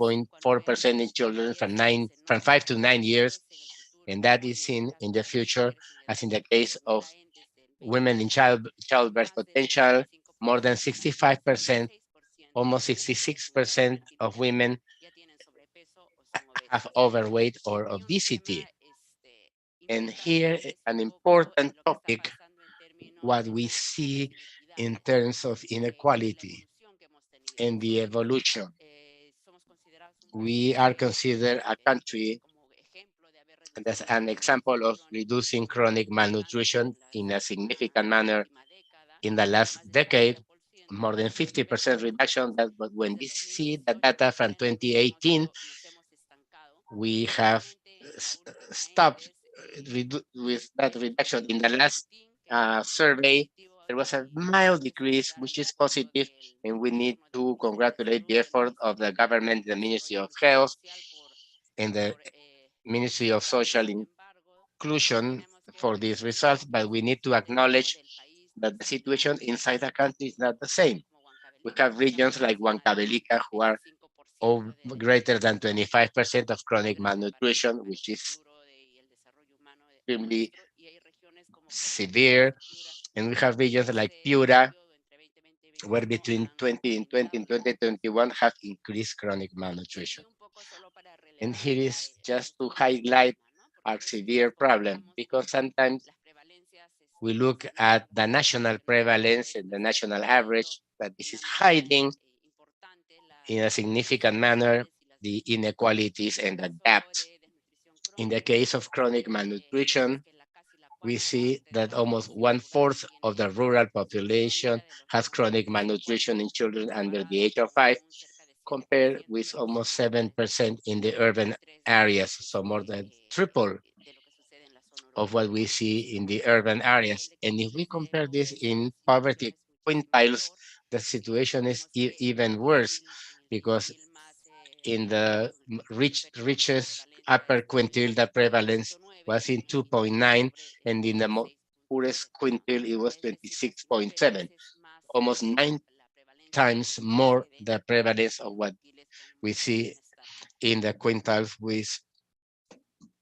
9 37.4% in años children y eso se from nota 5 to cada 9 vez years. más en el futuro And en las that is seen mujeres, in the hasta las future, mujeres en as in edad the case de of traen desde el women in 20% y childbirth más del potential. More than 65%, casi el 65%, 66% almost de las mujeres en edad 66% infantil of materna women ya tienen sobrepeso o son have obesas. overweight or Y un obesity. tema And importante here, es an un poco important lo que está topic, pasando en términos what de we de la see inequidad in terms of y la inequality evolución que hemos tenido. and the Nosotros evolution. somos considerados un We país are considered a country como ejemplo de haber that's reducido an la example malnutrición of crónica reducing chronic significativamente malnutrition in a significant en la manner última década, in the last más del decade, 50%, more than 50% pero reduction. That, but when desde we el see the 2018 data from recientemente 2018, nos hemos estancado we y have solamente en la última stopped with that el reduction. In the last boletín que dio survey, positivo there was a y mild tenemos que decrease, celebrar which el is esfuerzo positive, del and we need gobierno, del to Ministerio de congratulate Salud, the del effort of the Ministerio government, the de Ministry Desarrollo of Health, Social and the por Ministry of sacarlo. Social Sin embargo, Inclusion tenemos que for these reconocer results, but que we la need to situación dentro acknowledge del país no that es the similar. situation inside the En country is not the regiones same. como We Huancavelica have regions estamos like superando Huancavelica who el are 25% de greater than malnutrición 25% of chronic gracias malnutrition, al which is futuro y el desarrollo humano extremely nuestro. Y hay regiones como por ejemplo severe. desde Piura And we have que en regions like este Piura, periodo entre 2020 y where 2021 between han 20 and 20 incrementado and la malnutrición. 2021 have increased chronic Y malnutrition. un poco solo para And relevar here is just to nuestro grave highlight problema, ¿no? Porque our a veces severe nos problem, comparamos because con sometimes las prevalencias we look at the national internacionales, pero prevalence and esto the está national escondiendo average, but de this una is manera hiding importante in a las significant manner desigualdades y las the brechas. inequalities En el and the caso gaps. de desnutrición In the crónica, case of chronic vemos malnutrition, que casi la we cuarta see parte de that la almost población one rural fourth of tiene the rural desnutrición population crónica de los has menores de chronic 25 malnutrition in años, children under the comparado age of con 5, un cerca de compared 7% with en las almost zonas urbanas. 7% in the Casi urban 3 veces areas, so more than triple de lo que sucede en la zona of urbana. what we see in Y the si urban vemos el nivel areas. de And if we de compare this pobreza, in la situación poverty es muchísimo quintiles, peor. the situation is Vemos que even en worse, el because quintil más in the superior la richest prevalencia upper es de quintile, the prevalence 2.9 was in y en el quintil 2.9, pobre and in the 26.7. poorest quintile, it was Es decir, casi 9 26.7, veces más almost nine la prevalencia de times lo que more sucede the en prevalence los of what quintiles we see in the quintiles with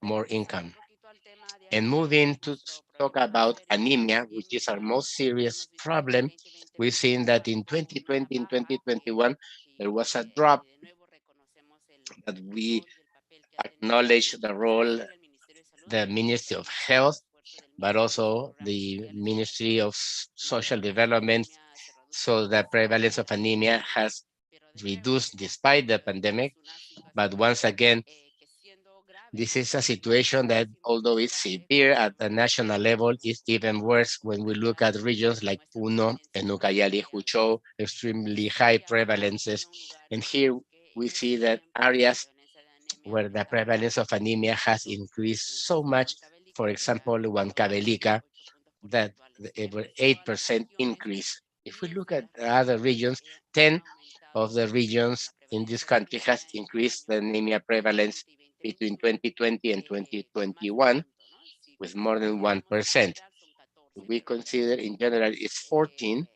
more Regresando un income. poquito al tema de And anemia, moving to nuestro talk problema más about serio anemia, which is our inicia most serious unos 18, problem, 20, 20, we've seen that 21 in con una 2020 and baja. 2021, there Aquí was a drop, de nuevo reconocemos but el we rol y el papel que ha tenido acknowledge the role especialmente el Ministerio de Salud, the pero también Ministry of reconocemos el Health, esfuerzo del but MINSA y sus also programas the sociales para Ministry que of la Social prevalencia de Development, anemia se reduzca so the a pesar prevalence de of la anemia pandemia, ¿no? has Pero de nuevo, reduced despite the pandemic. es una But situación once again, que siendo grave a this nivel is a nacional situation es that, although igualmente it's grave severe cuando at the nos national encontramos level, como it's even worse when we look comunidad at regions en like nuestra Puno presencia and en estas Ucayali, who áreas show y extremely high sí habrá prevalences. algunos And lugares en here los que we en see estos that tiempos la areas prevalencia de anemia where the está prevalence of anemia has aumentando. increased so Menciono much. For Huancavelica, que example, ha aumentado Huancavelica, 8 puntos that porcentuales. Y en over respecto a las 8% regiones, increase. If we look 10 de at las the other regiones regions, han 10 of aumentado the regions la in this prevalencia de country has anemia en el increased the año anemia prevalence 2020 y between 2021 2020 and con más de un 2021 punto, ¿no? Si with more than consideramos en 1%. general son 14, We pero consider digamos in general it's 14,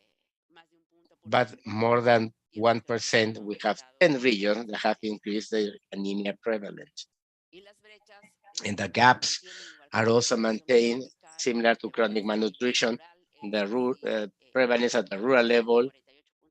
más de un punto but porcentual more than y en nuestra región 1%, hemos we have aumentado 10 la regions that prevalencia de have anemia. increased their anemia prevalence. Y las brechas And the se gaps mantienen igual que are la also malnutrición maintained crónica, similar to chronic prevalece a nivel malnutrition. rural, es The casi prevalence at the rural 50, level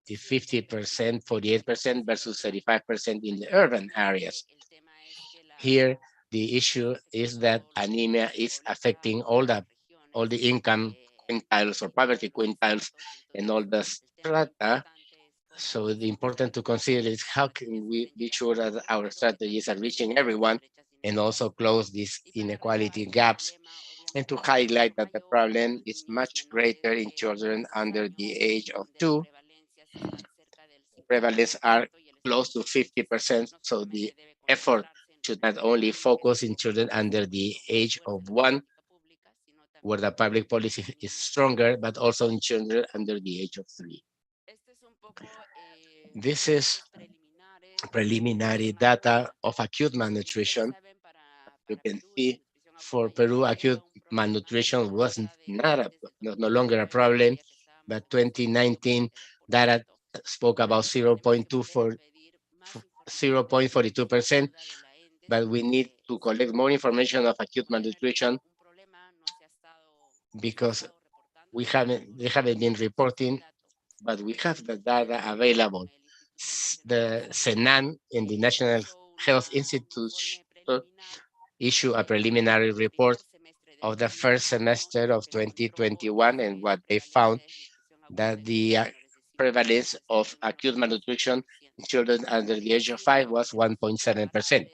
is 48.7, pero en el 50%, 48% caso versus rural. 35% in the Aquí urban nuevamente areas. el tema es que Here, the las issue afecta is a that todos los anemia niveles de is pobreza affecting y todas las all regiones the income quintiles or y poverty todos los quintiles estratos. and all Entonces, the el tema strata. importante es cómo So the important to consider is how can we estén be llegando sure a that todos, our pero que strategies también are reaching reducen estas everyone brechas and also inequitativas. close these Y para arreglar inequality este gaps, problema, and to obviamente el riesgo highlight es that the mayor problem en is niños much menores greater in de children 6 under años, the age of donde las 2. prevalencias están cerca del Prevalence are 50% y el close esfuerzo to entonces 50%. no So the solamente debe effort concentrarse en should not reducir only anemia, que es focus in algo children que se under ha the visto más age fuerte of en la 1, política pública, sino where the también public en policy los is niños stronger, but menores also in de 6 children años. under the age of 3. Este es un poco This is datos preliminares de preliminary malnutrición data aguda. of acute Como ustedes malnutrition. saben, You para can Perú la see malnutrición for aguda ya Peru, no acute era un problema malnutrition y la wasn't data not a, desde el no longer a 2019 problem, decía que but estábamos en 2019 data 0.42%. spoke Por about eso tenemos que 0.2 volver a for pedir más información de malnutrición 0.42%, aguda de la ENDES but we need porque to collect more simplemente information of acute por tenerlo malnutrition un problema no se ha because estado reportando y sin embargo they haven't nosotros been tenemos este reporting, dato but we have the data de available. el Instituto Nacional de The Salud SENAN in the National hizo Health un Institute informe preliminar issue a del preliminary report primer semestre del of the first 2021 y semester lo of que encontró es 2021, and que la what they found prevalencia de desnutrición aguda that en the niños menores de 5 años prevalence está of en acute malnutrition 1.7%. in children under the age of Sin 5 embargo, was tenemos incomparables 1.7%.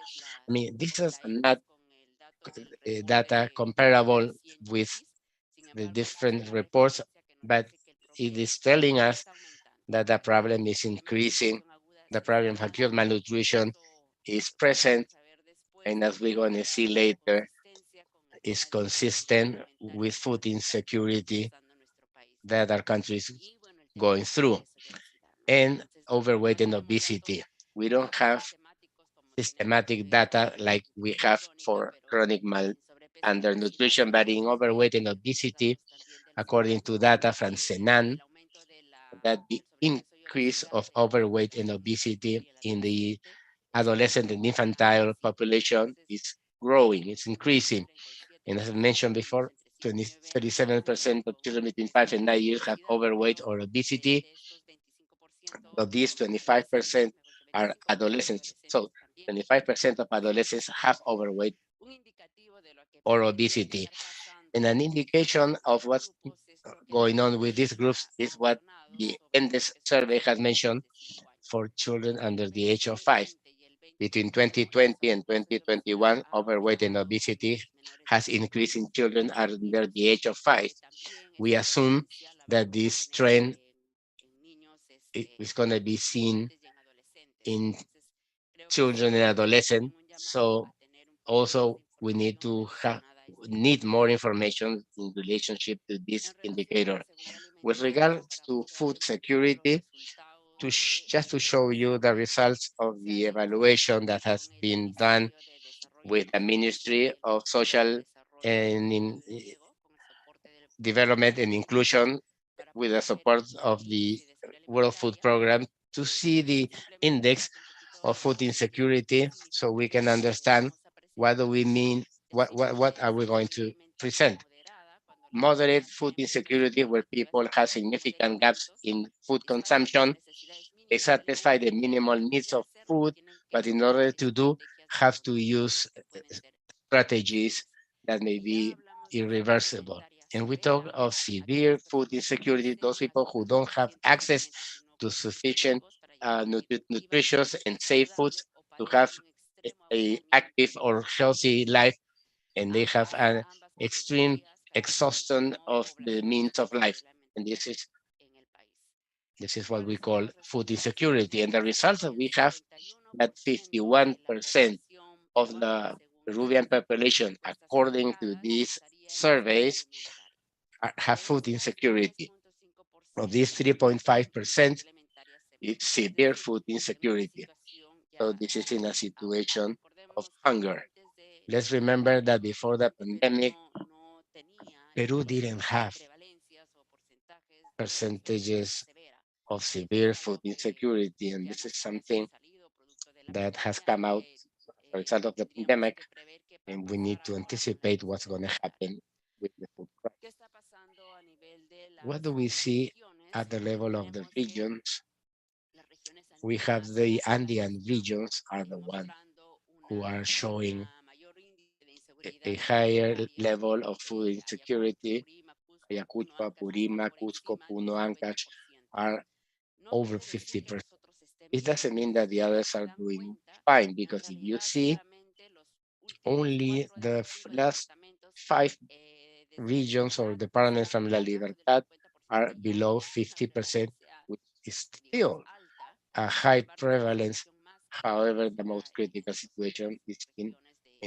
I las mean, datos this de is la not ENDES con el dato del reporte data comparable reciente with PIS. Sin the embargo, esta es different una reports, referencia que nos but dice que el it is problema telling us está aumentando. that the problem El is problema de increasing. desnutrición aguda The sí problem of está acute malnutrition esto is como present, vamos a ver después, and as we're going to see encuentra una later, consistencia con el is tema de inseguridad consistent alimentaria with que food está insecurity pasando en nuestro país. that our country is Y bueno, el tema going de through, sobrepeso y obesidad, ¿no? and Entonces, no overweight and tenemos obesity. datos, We don't digamos, have sistemáticos como tenemos systematic data de like we malnutrición have crónica, for pero chronic en sobrepeso y obesidad undernutrition, sí but in tenemos overweight and los obesity, datos también del according SENAN, to data from el Senan, aumento that the del sobrepeso y increase obesidad of en overweight la and franja infantil obesity y el in the adolescente adolescent and infantile es importante. population Entonces, is growing, it's más del increasing. And as I 37% mentioned de niños before, entre 5 y 20, 9 años tienen 37% of children between 5 and 9 sobrepeso y years have obesidad, overweight pero or obesity. de estos 25% Of these, son adolescentes, 25% mejor dicho, are 25% de adolescents. So adolescentes también 25% of tienen adolescents have sobrepeso. overweight Un indicativo de lo que or puede obesity. estar pasando And an con indication of estos what's grupos es lo que la going on with these ENDES groups is ha what informado the sobre ENDES sobrepeso y survey obesidad has en menores mentioned de 5 años. for children under Entre el the age of 5. 2020 y el Between 2021, el 2020 and sobrepeso y obesidad 2021, ha overweight and aumentado en obesity los menores de has 5 increased años. in children under Entonces, the age of 5. también We esta assume tendencia la that vamos a this tener trend en niños is going to be en seen estudiantes y en adolescentes. in Entonces, creo que children sí and hacemos adolescents. también un llamado So a tener un poco más de also we need información to relacionada a este need tema. more information in relationship to this En relación a la indicator. seguridad With alimentaria, regards para to food mostrarles un poco los security, resultados de just to la show you evaluación the que results of se ha the hecho evaluation that has con el been done Ministerio de Desarrollo with the Social Ministry y of del Social Desarrollo and Inclusivo, desde luego, con el soporte del Development and PNUD, Inclusion para with the poder ver support el of the índice de seguridad World Food alimentaria. Program to see the Simplemente para index darte un poquito of food insecurity so we can understand what do we mean, what are we going to present. Moderate food insecurity, where people have significant gaps in food consumption. They satisfy the minimal needs of food, but in order to do, have to use strategies that may be irreversible. And we talk of severe food insecurity, those people who don't have access to sufficient nutritious and safe foods to have a active or healthy life, and they have an extreme exhaustion of the means of life. And this is what we call food insecurity. And the results that we have, that 51% of the Peruvian population, according to these surveys, have food insecurity. Of these 3.5%, it's severe food insecurity. So this is in a situation of hunger. Let's remember that before the pandemic, Peru didn't have percentages of severe food insecurity, and this is something that has come out as a result of the pandemic, and we need to anticipate what's going to happen with the food crisis. What do we see at the level of the regions? We have the Andean regions are the one who are showing a higher level of food insecurity. Ayacucho, Apurima, Cusco, Puno, Ancash are over 50%. It doesn't mean that the others are doing fine, because if you see, only the last 5 regions or departments from La Libertad are below 50%, which is still a high prevalence. However, the most critical situation is in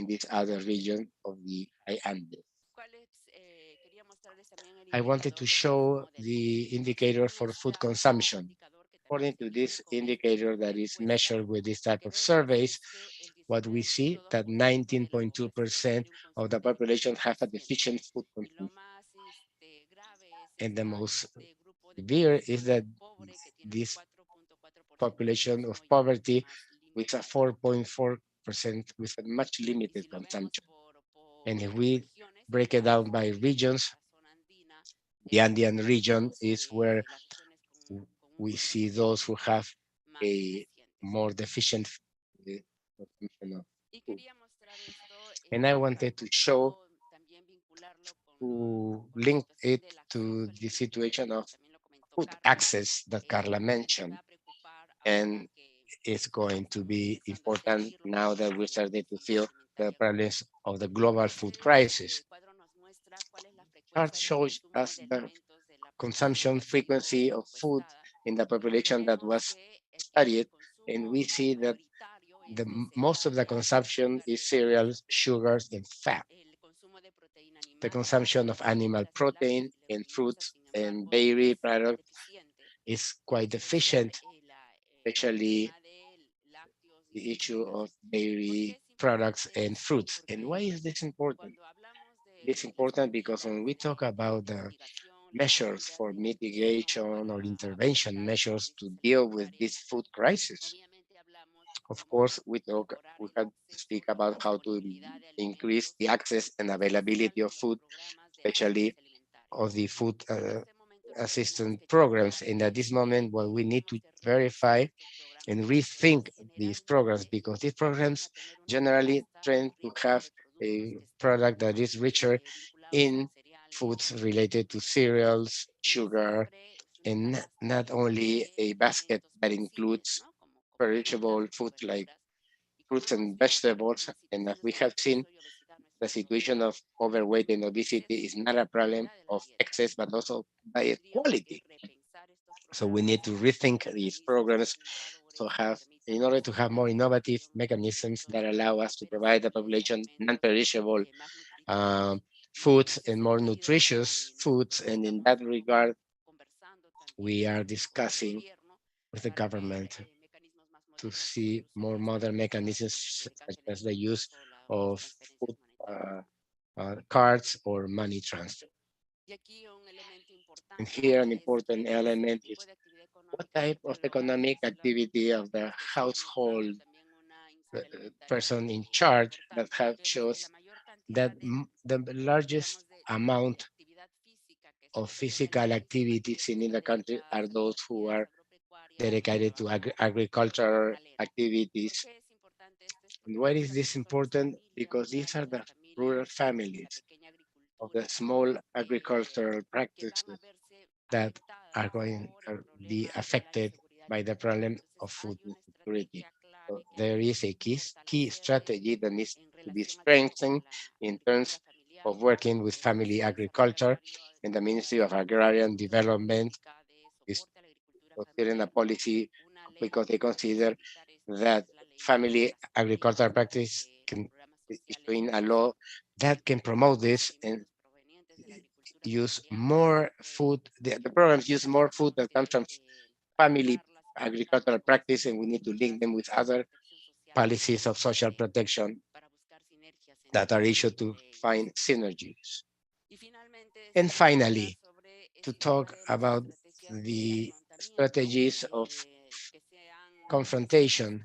this other region of the high Andes. I wanted to show the indicator for food consumption. According to this indicator that is measured with this type of surveys, what we see that 19.2% of the population have a deficient food consumption. And the most severe is that this population of poverty with a 4.4% with a much limited consumption. And if we break it down by regions, the Andean region is where we see those who have a more deficient consumption of food. And I wanted to show, to link it to the situation of food access that Carla mentioned. And it's going to be important now that we started to feel the problems of the global food crisis. Chart shows us the consumption frequency of food in the population that was studied, and we see that most of the consumption is cereals, sugars, and fat. The consumption of animal protein and fruits and dairy products is quite efficient, especially the issue of dairy products and fruits. And why is this important? It's important because when we talk about the measures for mitigation or intervention measures to deal with this food crisis, of course, we have to speak about how to increase the access and availability of food, especially of the food assistance programs. And at this moment, what we need to verify and rethink these programs, because these programs generally tend to have a product that is richer in foods related to cereals, sugar, and not only a basket that includes perishable food like fruits and vegetables. And as we have seen, the situation of overweight and obesity is not a problem of excess, but also by quality. So we need to rethink these programs in order to have more innovative mechanisms that allow us to provide the population non-perishable um, foods and more nutritious foods. And in that regard, we are discussing with the government to see more modern mechanisms such as the use of food cards or money transfer. And here an important element is what type of economic activity of the household person in charge that have shows that the largest amount of physical activities in the country are those who are dedicated to agricultural activities. And why is this important? Because these are the rural families of the small agricultural practices that are going to be affected by the problem of food insecurity. So there is a key strategy that needs to be strengthened in terms of working with family agriculture, and the Ministry of Agrarian Development is considering a policy because they consider that family agricultural practice can issuing a law that can promote this and use more food. The programs use more food that comes from family agricultural practice, and we need to link them with other policies of social protection that are issued to find synergies. And finally, to talk about the strategies of confrontation,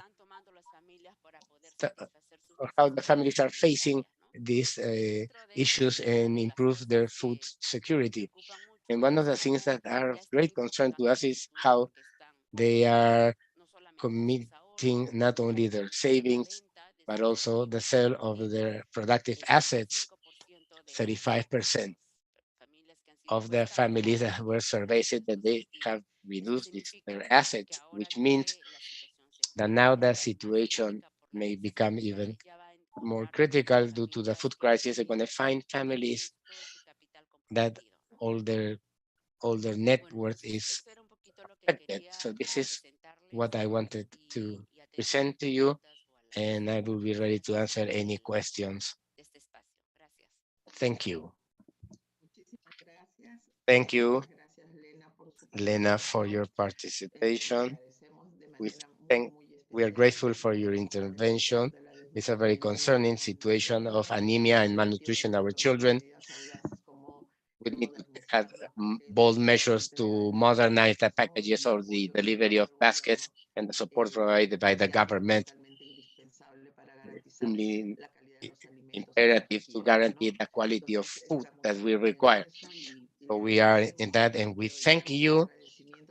or how the families are facing these issues and improve their food security. And one of the things that are of great concern to us is how they are committing not only their savings, but also the sale of their productive assets. 35% of the families that were surveyed said that they have reduced their assets, which means that now the situation may become even more critical due to the food crisis. They're going to find families that all their net worth is affected. So this is what I wanted to present to you, and I will be ready to answer any questions. Thank you. Thank you, Lena, for your participation. We thank, we are grateful for your intervention. It's a very concerning situation of anemia and malnutrition in our children. We need to have bold measures to modernize the packages or the delivery of baskets and the support provided by the government. Extremely imperative to guarantee the quality of food that we require. So we are in that, and we thank you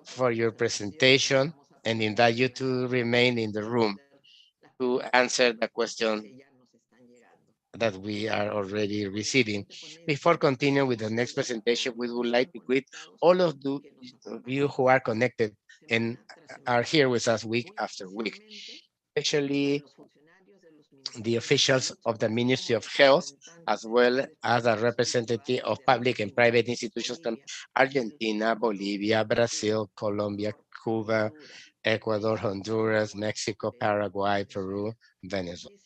for your presentation and invite you to remain in the room to answer the question that we are already receiving. Before continuing with the next presentation, we would like to greet all of you who are connected and are here with us week after week, especially the officials of the Ministry of Health, as well as a representative of public and private institutions from Argentina, Bolivia, Brazil, Colombia, Cuba, Ecuador, Honduras, Mexico, Paraguay, Peru, Venezuela.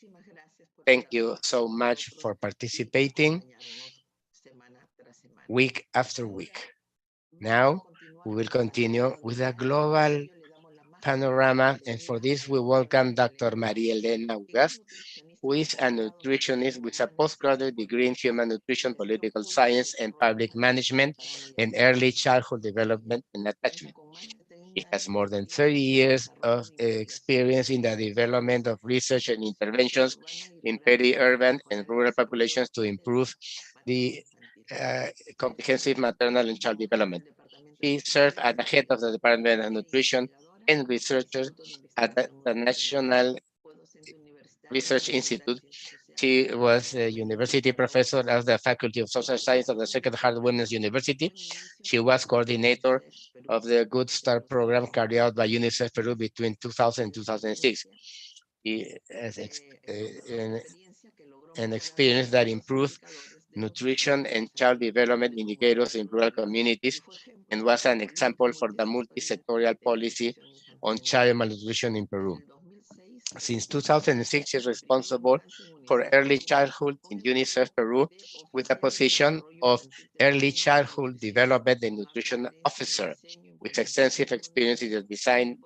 Thank you so much for participating week after week. Now, we will continue with a global panorama, and for this, we welcome Dr. Maria Elena Ugas, who is a nutritionist with a postgraduate degree in human nutrition, political science, and public management, and early childhood development and attachment. He has more than 30 years of experience in the development of research and interventions in peri-urban and rural populations to improve the comprehensive maternal and child development. He served as the head of the Department of Nutrition and researcher at the National Research Institute. She was a university professor at the Faculty of Social Science of the Sacred Heart Women's University. She was coordinator of the Good Start program carried out by UNICEF Peru between 2000 and 2006. He has an experience that improved nutrition and child development indicators in rural communities and was an example for the multi-sectorial policy on child malnutrition in Peru. Since 2006, she is responsible for early childhood in UNICEF Peru with the position of Early Childhood Development and Nutrition Officer, with extensive experience in the design,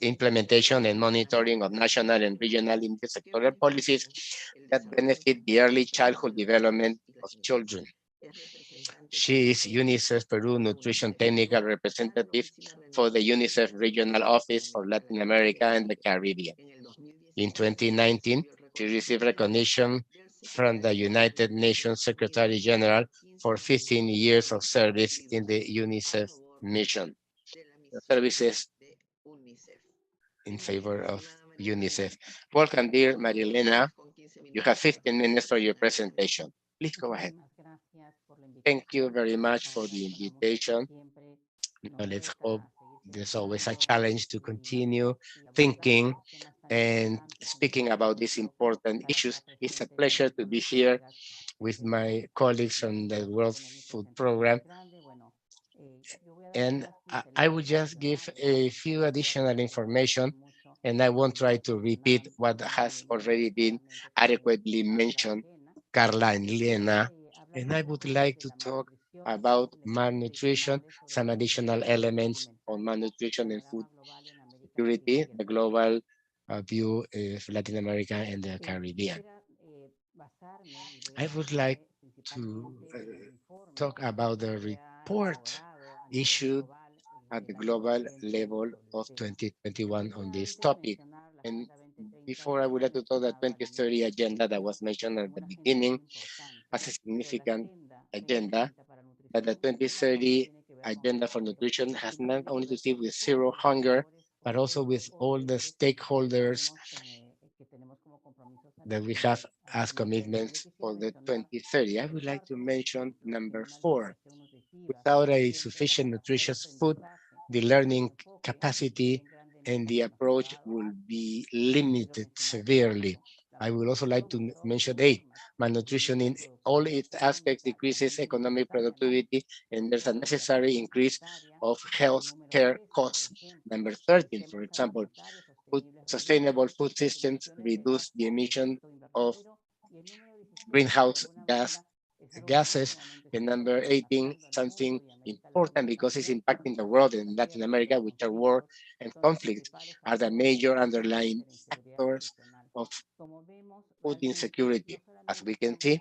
implementation, and monitoring of national and regional intersectoral policies that benefit the early childhood development of children. She is UNICEF Peru Nutrition Technical Representative for the UNICEF Regional Office for Latin America and the Caribbean. In 2019, she received recognition from the United Nations Secretary General for 15 years of service in the UNICEF mission. Services in favor of UNICEF. Welcome, dear Marilena. You have 15 minutes for your presentation. Please go ahead. Thank you very much for the invitation. Now let's hope there's always a challenge to continue thinking and speaking about these important issues. It's a pleasure to be here with my colleagues from the World Food Program. And I will just give a few additional information, and I won't try to repeat what has already been adequately mentioned, Carla and Lena. And I would like to talk about malnutrition, some additional elements on malnutrition and food security, the global view of Latin America and the Caribbean. I would like to talk about the report issued at the global level of 2021 on this topic. And before, I would like to talk the 2030 agenda that was mentioned at the beginning as a significant agenda, that the 2030 agenda for nutrition has not only to do with zero hunger, but also with all the stakeholders that we have as commitments for the 2030. I would like to mention number 4. Without a sufficient nutritious food, the learning capacity and the approach will be limited severely. I would also like to mention 8. Malnutrition in all its aspects decreases economic productivity, and there's a necessary increase of health care costs. Number 13, for example, sustainable food systems reduce the emission of greenhouse gases. And number 18, something important because it's impacting the world in Latin America, which are war and conflict, are the major underlying factors of food insecurity. As we can see,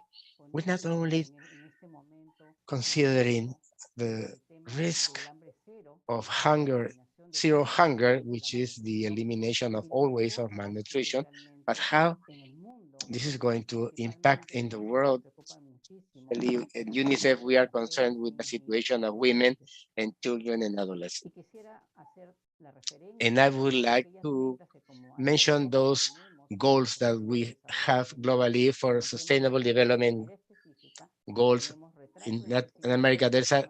we're not only considering the risk of hunger, zero hunger, which is the elimination of all ways of malnutrition, but how this is going to impact in the world. In UNICEF, we are concerned with the situation of women and children and adolescents. And I would like to mention those goals that we have globally for sustainable development goals. In Latin America, there's a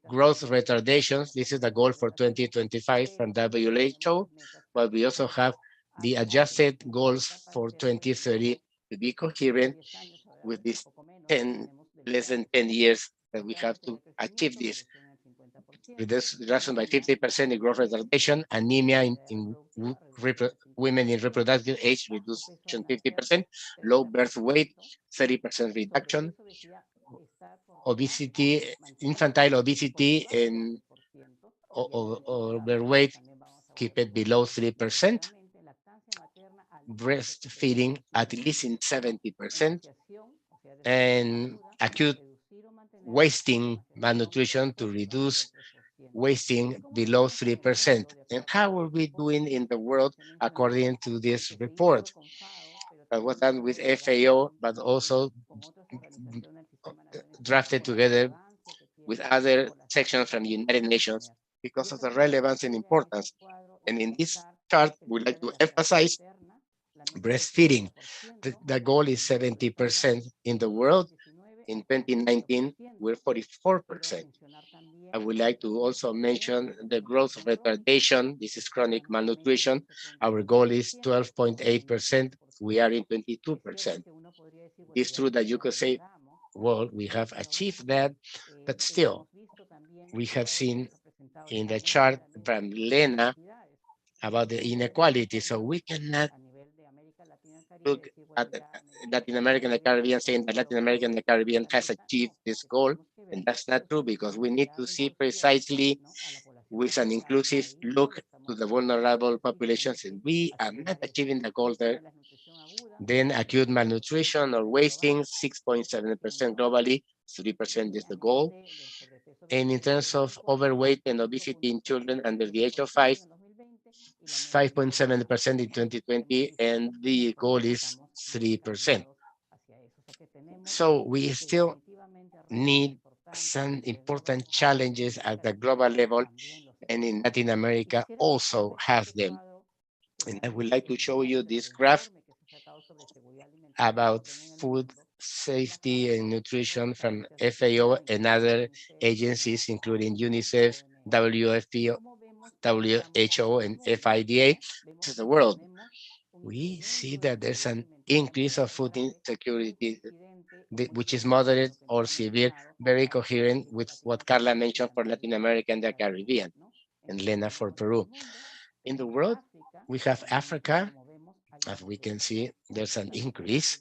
growth retardations. This is the goal for 2025 from WHO, but we also have the adjusted goals for 2030 to be coherent with these less than 10 years that we have to achieve this. Reduction by 50% in growth retardation, anemia in women in reproductive age reduction 50%, low birth weight 30% reduction, obesity, infantile obesity and overweight, keep it below 3%, breastfeeding at least in 70%, and acute wasting malnutrition to reduce wasting below 3%. And how are we doing in the world according to this report? That was done with FAO, but also drafted together with other sections from the United Nations because of the relevance and importance. And in this chart, we'd like to emphasize breastfeeding. The goal is 70% in the world. In 2019, we're 44%. I would like to also mention the growth retardation. This is chronic malnutrition. Our goal is 12.8%. We are in 22%. It's true that you could say, well, we have achieved that, but still, we have seen in the chart from Lena about the inequality. So we cannot look at Latin America and the Caribbean saying that Latin America and the Caribbean has achieved this goal. And that's not true because we need to see precisely with an inclusive look to the vulnerable populations. And we are not achieving the goal there. Then acute malnutrition or wasting, 6.7% globally, 3% is the goal. And in terms of overweight and obesity in children under the age of 5, 5.7% in 2020, and the goal is 3%. So we still need some important challenges at the global level, and in Latin America also have them. And I would like to show you this graph about food safety and nutrition from FAO and other agencies, including UNICEF, WFP, WHO, and FIDA. This is the world. We see that there's an increase of food insecurity, which is moderate or severe, very coherent with what Carla mentioned for Latin America and the Caribbean, and Lena for Peru. In the world, we have Africa. As we can see, there's an increase.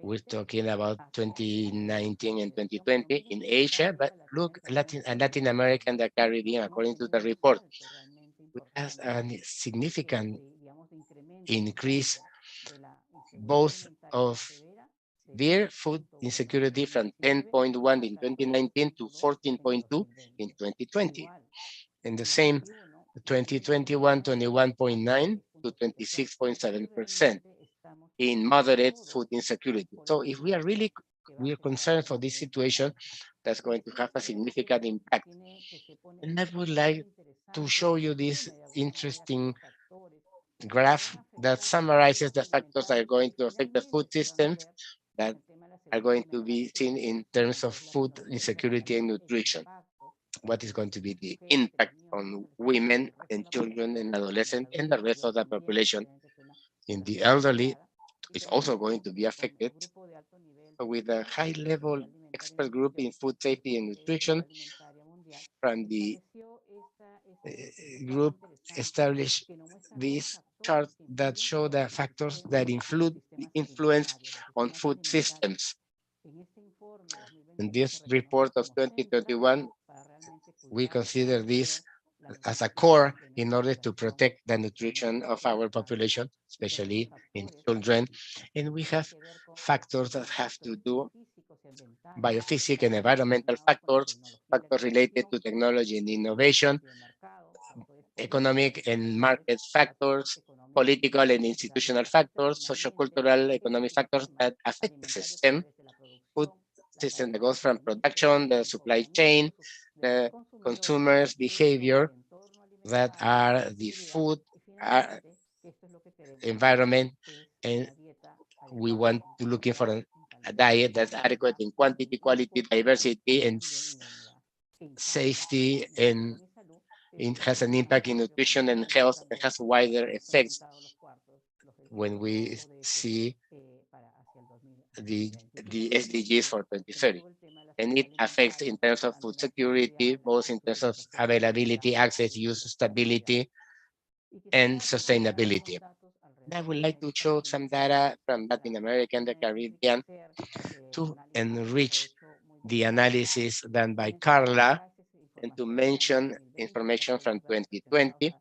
We're talking about 2019 and 2020 in Asia, but look, Latin America and the Caribbean, according to the report, we have a significant increase both of their food insecurity from 10.1 in 2019 to 14.2 in 2020. And the same 2021, 21.9 to 26.7% in moderate food insecurity. So if we are concerned for this situation, that's going to have a significant impact. And I would like to show you this interesting graph that summarizes the factors that are going to affect the food systems that are going to be seen in terms of food insecurity and nutrition. What is going to be the impact on women and children and adolescents and the rest of the population? In the elderly, is also going to be affected. With a high-level expert group in food safety and nutrition from the group established this chart that show the factors that influence on food systems. In this report of 2021, we consider this as a core in order to protect the nutrition of our population, especially in children. And we have factors that have to do biophysical and environmental factors, factors related to technology and innovation, economic and market factors, political and institutional factors, sociocultural economic factors that affect the system, food system that goes from production, the supply chain, the consumer's behavior, that are the food environment, and we want to looking for a diet that's adequate in quantity, quality, diversity, and safety, and it has an impact in nutrition and health, and has wider effects when we see the SDGs for 2030. And it affects in terms of food security, both in terms of availability, access, use, stability, and sustainability. And I would like to show some data from Latin America and the Caribbean to enrich the analysis done by Carla and to mention information from 2020.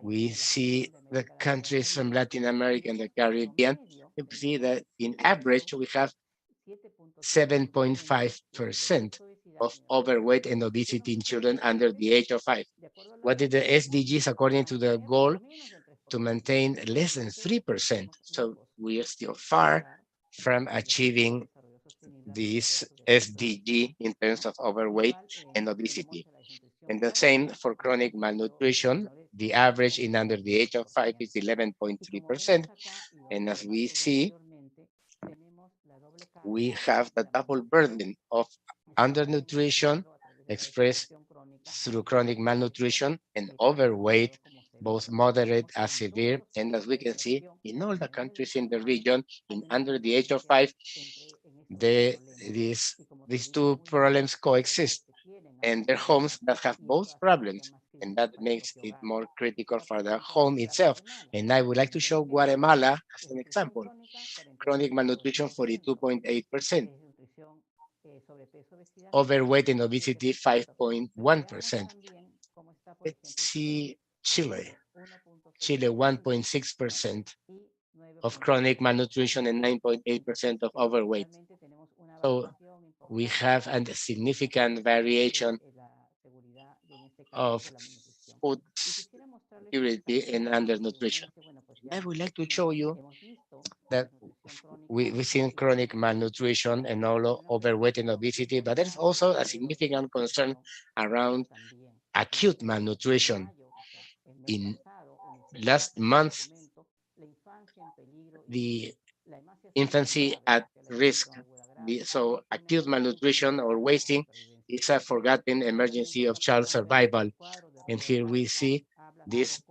We see the countries from Latin America and the Caribbean. You see that in average, we have 7.5% of overweight and obesity in children under the age of 5. What is the SDGs according to the goal? To maintain less than 3%. So we are still far from achieving this SDG in terms of overweight and obesity. And the same for chronic malnutrition. The average in under the age of 5 is 11.3%. And as we see, we have the double burden of undernutrition expressed through chronic malnutrition and overweight, both moderate as severe. And as we can see, in all the countries in the region, in under the age of 5, these two problems coexist, and they're homes that have both problems, and that makes it more critical for the home itself. And I would like to show Guatemala as an example. Chronic malnutrition, 42.8%. Overweight and obesity, 5.1%. Let's see Chile. Chile, 1.6% of chronic malnutrition and 9.8% of overweight. So we have a significant variation of food security and undernutrition. I would like to show you that we've seen chronic malnutrition and all overweight and obesity, but there's also a significant concern around acute malnutrition. In last month, the infancy at risk. So acute malnutrition or wasting is a forgotten emergency of child survival. And here we see this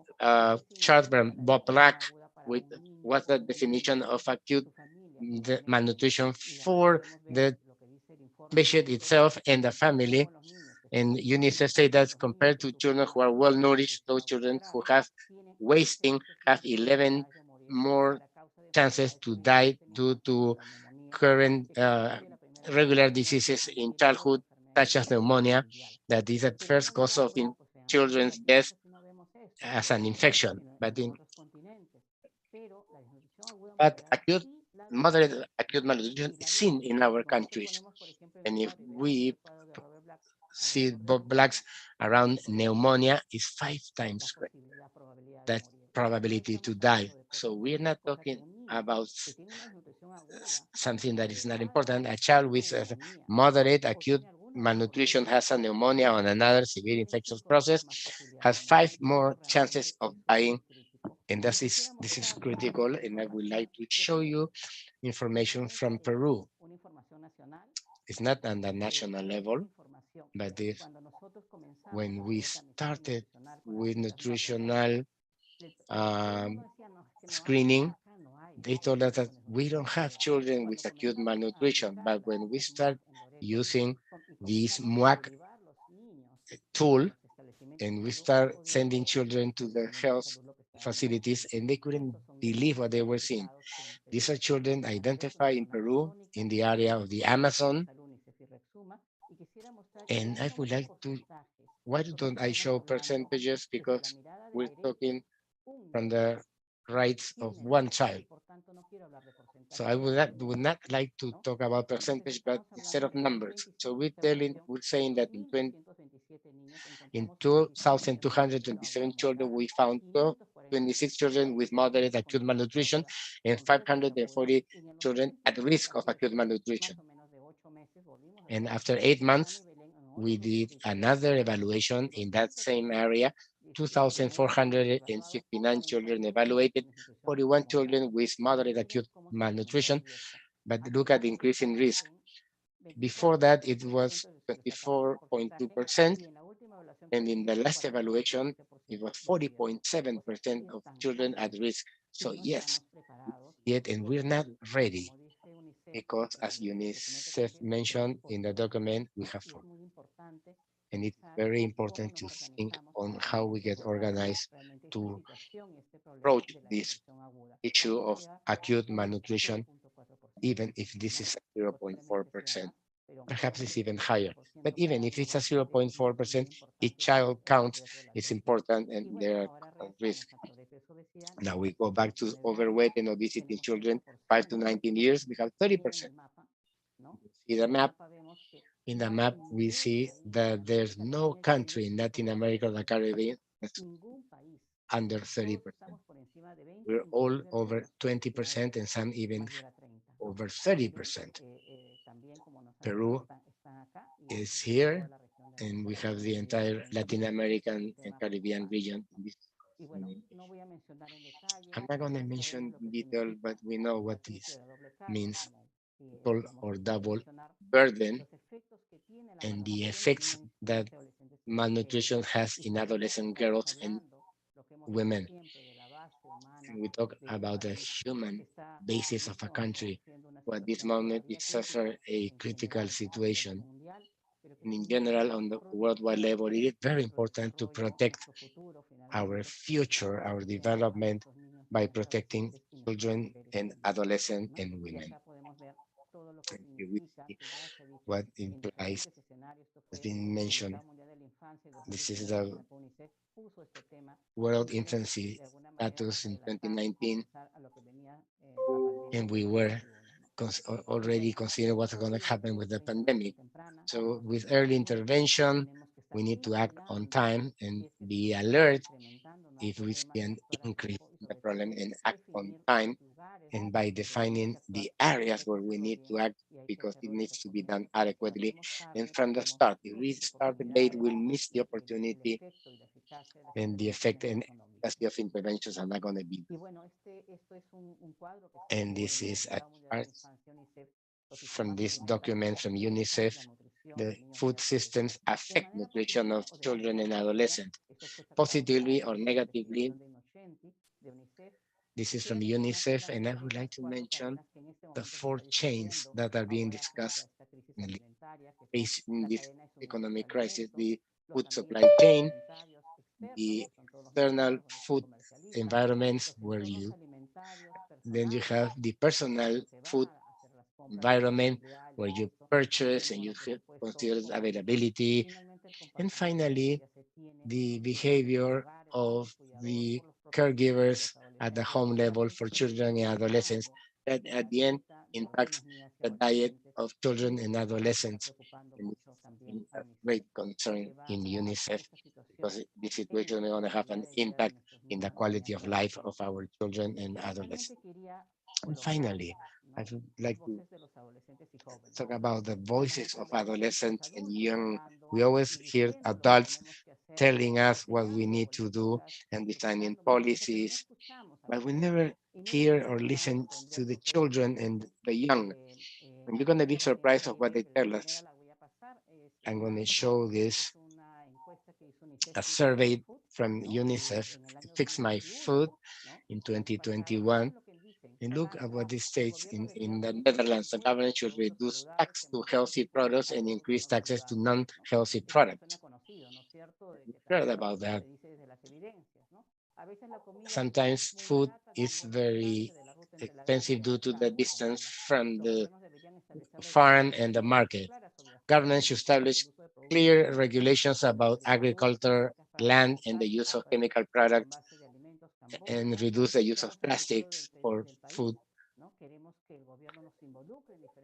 chart from Bob Black with what's the definition of acute malnutrition for the patient itself and the family. And UNICEF say that compared to children who are well nourished, those children who have wasting have 11 more chances to die due to current regular diseases in childhood, such as pneumonia, that is the first cause of children's death as an infection. But moderate acute malnutrition is seen in our countries. And if we see blacks around pneumonia is 5 times greater. That probability to die. So we're not talking about something that is not important. A child with moderate acute malnutrition has a pneumonia or another severe infectious process, has 5 more chances of dying. And this is critical. And I would like to show you information from Peru. It's not on the national level, but when we started with nutritional screening, they told us that we don't have children with acute malnutrition, but when we start using this MUAC tool and we start sending children to the health facilities, and they couldn't believe what they were seeing. These are children identified in Peru in the area of the Amazon. And I would like to, why don't I show percentages? Because we're talking from the rights of one child. So I would not like to talk about percentage, but instead of numbers. So we're saying that in 2,227 children, we found 26 children with moderate acute malnutrition and 540 children at risk of acute malnutrition. And after 8 months, we did another evaluation in that same area, 2,459 children evaluated, 41 children with moderate acute malnutrition, but look at the increase in risk. Before that, it was 24.2%, and in the last evaluation, it was 40.7% of children at risk. So yes, yet, and we're not ready, because as UNICEF mentioned in the document, we have four. And it's very important to think on how we get organized to approach this issue of acute malnutrition, even if this is 0.4%. Perhaps it's even higher. But even if it's a 0.4%, each child counts, it's important, and there are risks. Now we go back to overweight and obesity in children 5 to 19 years, we have 30%. See the map. In the map, we see that there's no country in Latin America or the Caribbean that's under 30%. We're all over 20% and some even over 30%. Peru is here, and we have the entire Latin American and Caribbean region. I'm not going to mention detail, but we know what this means, triple or double burden, and the effects that malnutrition has in adolescent girls and women. And we talk about the human basis of a country, who at this moment is suffering a critical situation. And in general, on the worldwide level, it is very important to protect our future, our development, by protecting children and adolescents and women. And here we see what implies has been mentioned. This is the World Infancy Status in 2019, and we were already consider what's going to happen with the pandemic. So with early intervention, we need to act on time and be alert if we see an increase in the problem and act on time, and by defining the areas where we need to act because it needs to be done adequately. And from the start, if we start late, we'll miss the opportunity and the effect and efficacy of interventions are not going to be. And this is a chart from this document from UNICEF. The food systems affect nutrition of children and adolescents positively or negatively. This is from UNICEF, and I would like to mention the 4 chains that are being discussed in this economic crisis: the food supply chain, the external food environments then you have the personal food environment where you purchase and you consider availability, and finally, the behavior of the caregivers at the home level for children and adolescents that at the end impacts the diet of children and adolescents. And it's a great concern in UNICEF because this situation is going to have an impact in the quality of life of our children and adolescents. And finally, I would like to talk about the voices of adolescents and young. We always hear adults telling us what we need to do and designing policies, but we never hear or listen to the children and the young. And you're going to be surprised of what they tell us. I'm going to show this, a survey from UNICEF, Fix My Food in 2021. And look at what it states in the Netherlands. The government should reduce tax to healthy products and increase taxes to non-healthy products. We heard about that. Sometimes food is very expensive due to the distance from the farm and the market. Government should establish clear regulations about agriculture, land, and the use of chemical products, and reduce the use of plastics for food.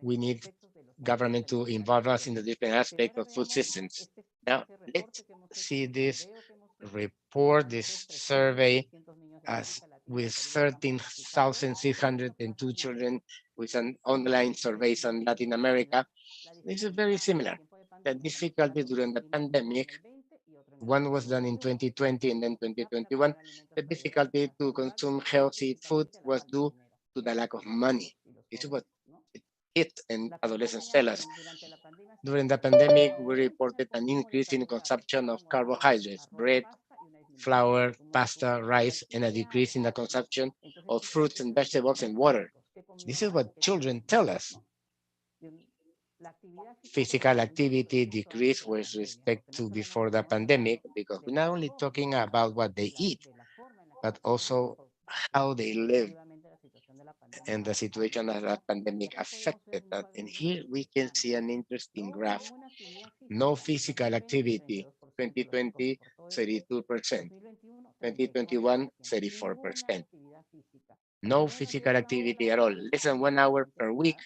We need government to involve us in the different aspects of food systems. Now, let's see this report, this survey, as with 13,602 children with an online surveys on Latin America. This is very similar. The difficulty during the pandemic, one was done in 2020 and then 2021. The difficulty to consume healthy food was due to the lack of money. This is what it and adolescents tell us. During the pandemic, we reported an increase in consumption of carbohydrates, bread, flour, pasta, rice, and a decrease in the consumption of fruits and vegetables and water. This is what children tell us. Physical activity decreased with respect to before the pandemic because we're not only talking about what they eat, but also how they live and the situation that the pandemic affected that. And here we can see an interesting graph. No physical activity, 2020, 32%, 2021, 34%. No physical activity at all, less than 1 hour per week,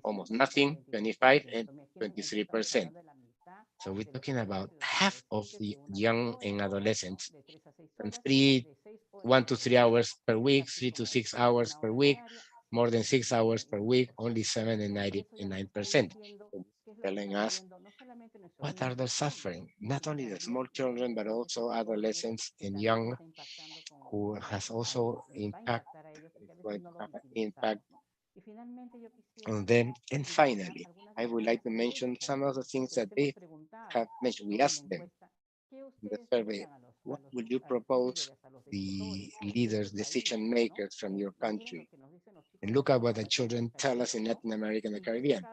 almost nothing, 25 and 23%. So we're talking about half of the young and adolescents, and 1 to 3 hours per week, 3 to 6 hours per week, more than 6 hours per week, only 7 and 99%. Telling us what are they suffering? Not only the small children, but also adolescents and young, who has also impact, impact on them. And finally, I would like to mention some of the things that they have mentioned. We asked them in the survey, what would you propose the leaders, decision makers from your country? And look at what the children tell us in Latin America and the Caribbean.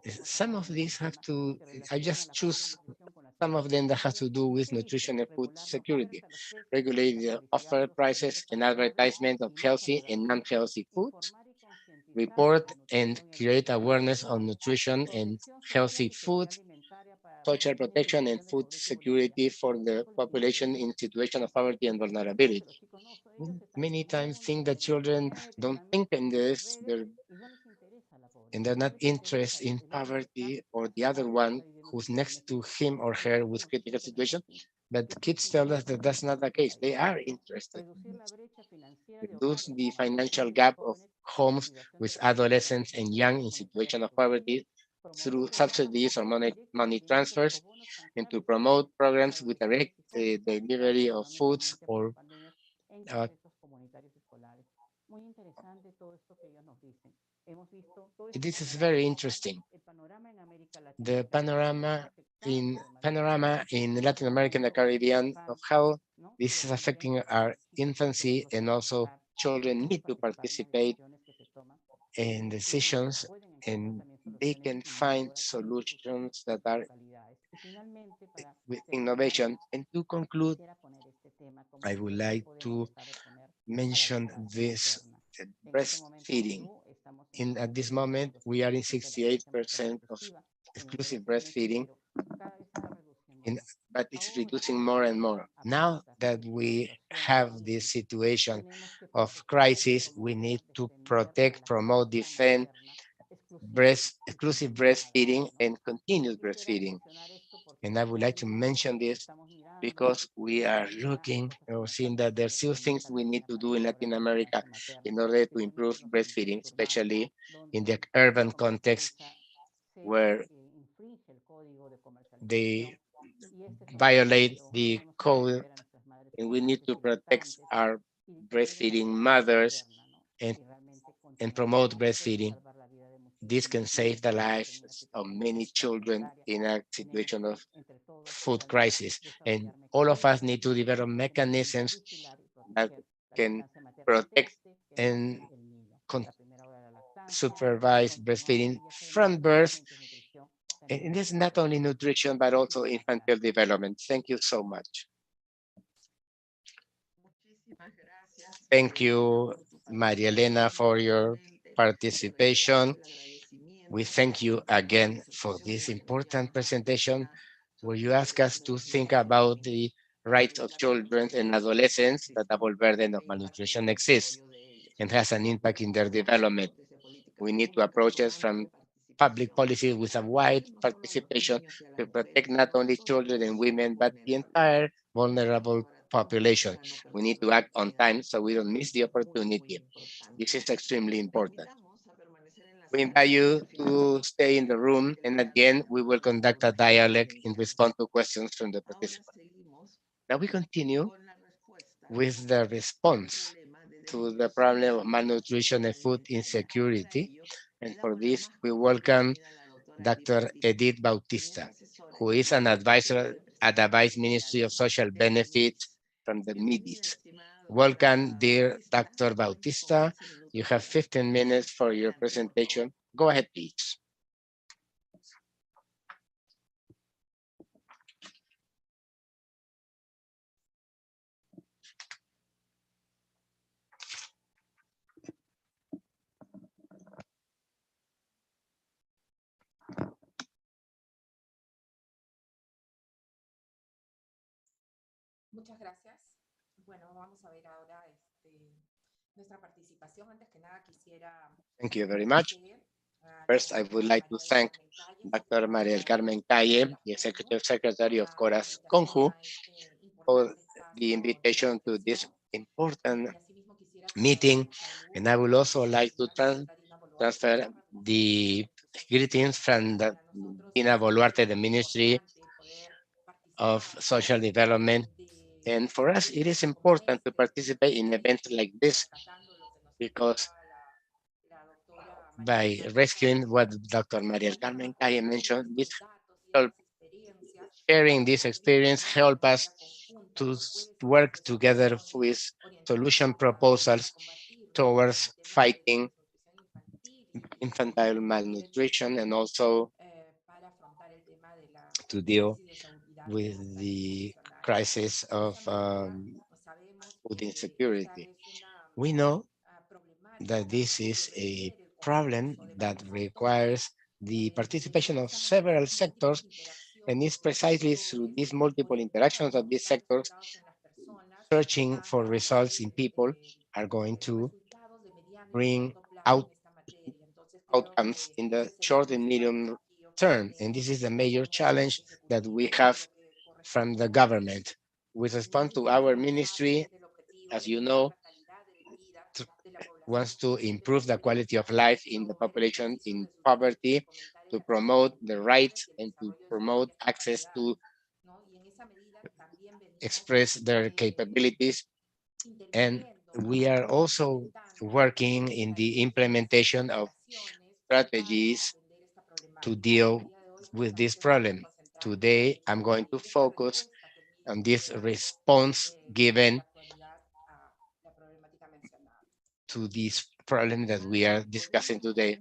Some of these have to, I just choose some of them that have to do with nutrition and food security, regulate the offer prices and advertisement of healthy and non-healthy foods, report and create awareness on nutrition and healthy food, social protection and food security for the population in situation of poverty and vulnerability. Many times think that children don't think in this, and they're not interested in poverty or the other one who's next to him or her with critical situation. But kids tell us that that's not the case. They are interested in this. Reduce the financial gap of homes with adolescents and young in situation of poverty through subsidies or money transfers, and to promote programs with direct delivery of foods or uh, this is very interesting. The panorama in Latin America and the Caribbean of how this is affecting our infancy, and also children need to participate in decisions, and they can find solutions that are with innovation. And to conclude, I would like to mention this breastfeeding. At this moment, we are in 68% of exclusive breastfeeding, in, but it's reducing more and more. Now that we have this situation of crisis, we need to protect, promote, defend exclusive breastfeeding and continuous breastfeeding. And I would like to mention this because we are looking or seeing that there's still things we need to do in Latin America in order to improve breastfeeding, especially in the urban context where they violate the code, and we need to protect our breastfeeding mothers and, and promote breastfeeding. This can save the lives of many children in a situation of food crisis. And all of us need to develop mechanisms that can protect and supervise breastfeeding from birth. And this is not only nutrition, but also infantile development. Thank you so much. Thank you, Maria Elena, for your participation. We thank you again for this important presentation where you ask us to think about the rights of children and adolescents, that double burden of malnutrition exists and has an impact in their development. We need to approach it from public policy with a wide participation to protect not only children and women, but the entire vulnerable population. We need to act on time so we don't miss the opportunity. This is extremely important. We invite you to stay in the room, and at the end, we will conduct a dialogue in response to questions from the participants. Now we continue with the response to the problem of malnutrition and food insecurity. And for this, we welcome Dr. Edith Bautista, who is an advisor at the Vice Ministry of Social Benefits from the MIDIS. Welcome, dear Dr. Bautista. You have 15 minutes for your presentation. Go ahead, please. Muchas gracias. Bueno, vamos a ver ahora nuestra participación. Antes que nada quisiera Thank you very much. First, I would like to thank Dr. María del Carmen Calle, the Executive Secretary of Coras Conju, for the invitation to this important meeting. And I would also like to transfer the greetings from Dina Boluarte, the Ministry of Social Development. And for us, it is important to participate in events like this because by rescuing what Dr. María del Carmen Calle mentioned, this help sharing this experience help us to work together with solution proposals towards fighting infantile malnutrition and also to deal with the crisis of food insecurity. We know that this is a problem that requires the participation of several sectors And it's precisely through these multiple interactions of these sectors searching for results in people are going to bring out outcomes in the short and medium term. And this is the major challenge that we have from the government. With respect to our ministry, as you know, wants to improve the quality of life in the population in poverty, to promote the rights and to promote access to express their capabilities. And we are also working in the implementation of strategies to deal with this problem. Today, I'm going to focus on this response given to this problem that we are discussing today.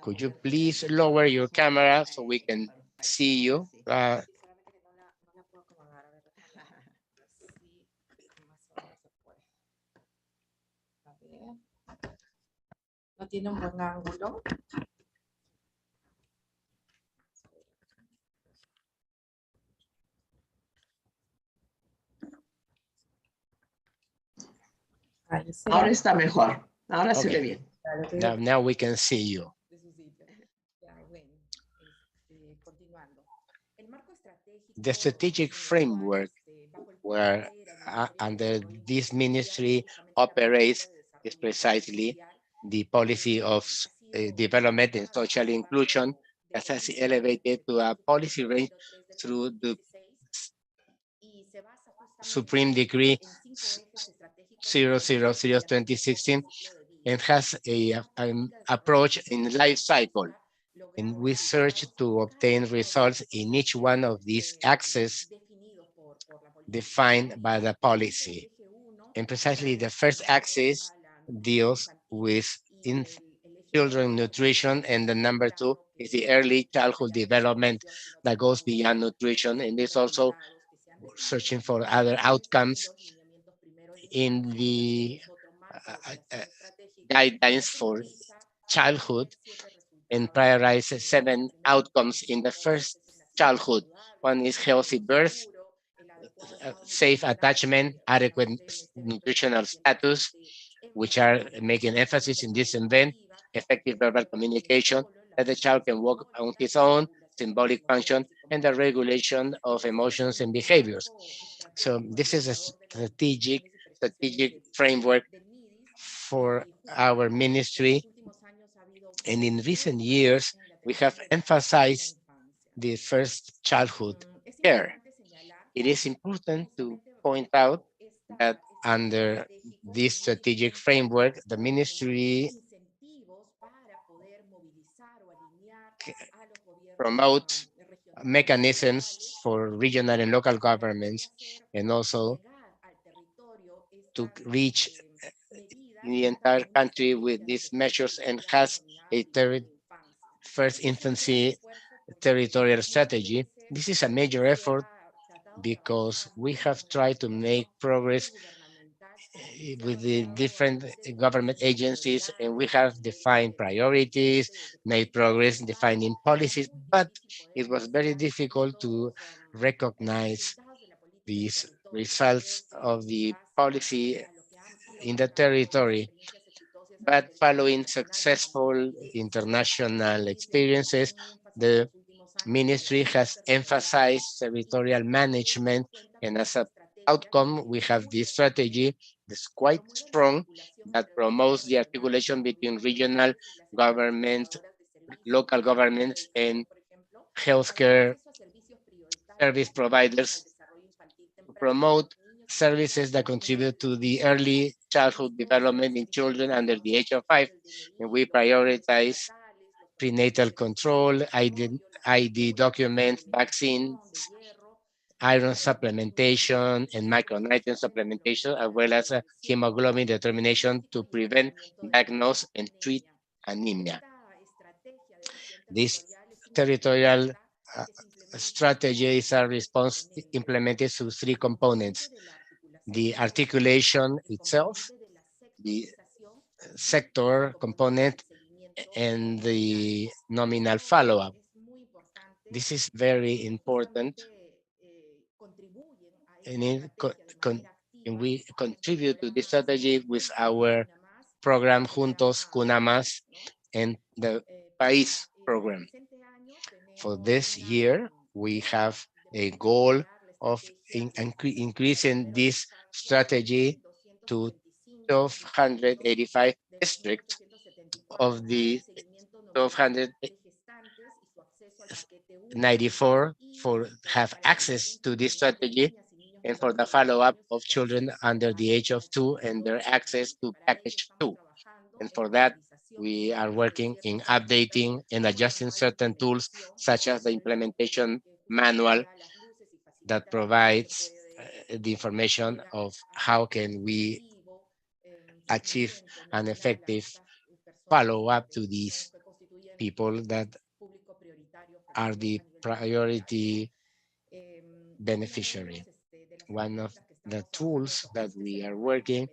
Could you please lower your camera so we can see you? No tiene un buen ángulo. Ahora está mejor. Ahora se ve Okay. bien. Now we can see you. The strategic framework where under this ministry operates is precisely the policy of development and social inclusion that has elevated to a policy range through the Supreme Decree 000/2016 and has an approach in life cycle. And we search to obtain results in each one of these axes defined by the policy. And precisely the first axis deals with children nutrition, and the number two is the early childhood development that goes beyond nutrition, and is also searching for other outcomes in the guidelines for childhood and prioritize 7 outcomes in the first childhood. One is healthy birth, safe attachment, adequate nutritional status, which are making emphasis in this event, effective verbal communication, that the child can walk on his own, symbolic function, and the regulation of emotions and behaviors. So this is a strategic framework for our ministry. And in recent years, we have emphasized the first childhood care. It is important to point out that under this strategic framework, the ministry promotes mechanisms for regional and local governments, and also to reach the entire country with these measures, and has a first infancy territorial strategy. This is a major effort because we have tried to make progress with the different government agencies, and we have defined priorities, made progress in defining policies, but it was very difficult to recognize these results of the policy in the territory. But following successful international experiences, the ministry has emphasized territorial management, and as an outcome, we have this strategy that's quite strong that promotes the articulation between regional government, local governments, and healthcare service providers to promote services that contribute to the early childhood development in children under the age of 5. And we prioritize prenatal control, ID documents, vaccines, iron supplementation, and micronutrient supplementation, as well as hemoglobin determination to prevent, diagnose, and treat anemia. These territorial strategies are implemented through 3 components: the articulation itself, the sector component, and the nominal follow-up. This is very important, and and we contribute to this strategy with our program Juntos Cuna Más and the PAIS program. For this year, we have a goal of increasing this strategy to 1,285 districts. Of the 1,294 for have access to this strategy, and for the follow-up of children under the age of 2 and their access to package 2. And for that, we are working in updating and adjusting certain tools, such as the implementation manual that provides the information of how can we achieve an effective follow-up to these people that are the priority beneficiary. One of the tools that we are working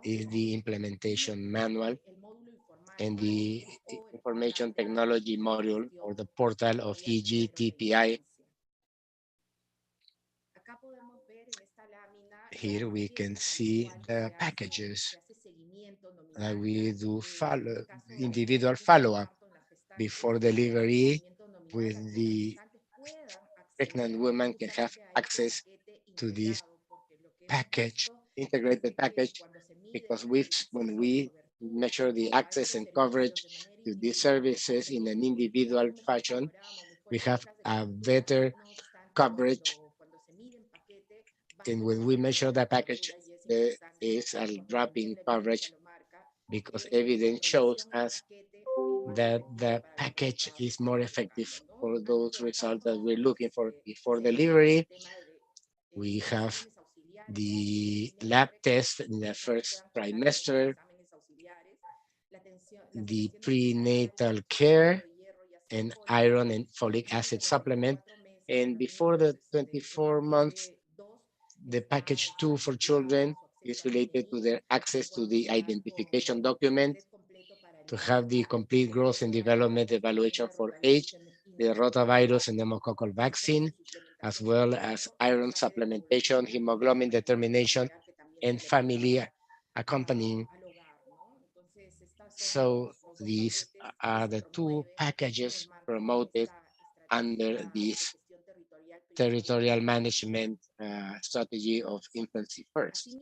is the implementation manual and the information technology module or the portal of EGTPI. Here we can see the packages that we do individual follow-up before delivery, with the pregnant woman can have access to this package, integrated package, because when we measure the access and coverage to these services in an individual fashion, we have a better coverage. And when we measure the package, there is a drop in coverage because evidence shows us that the package is more effective for those results that we're looking for. Before delivery, we have the lab test in the first trimester, the prenatal care, and iron and folic acid supplement. And before the 24 months, the package 2 for children is related to their access to the identification document, to have the complete growth and development evaluation for age, the rotavirus and pneumococcal vaccine, as well as iron supplementation, hemoglobin determination, and family accompanying. So these are the two packages promoted under this territorial management strategy of infancy first.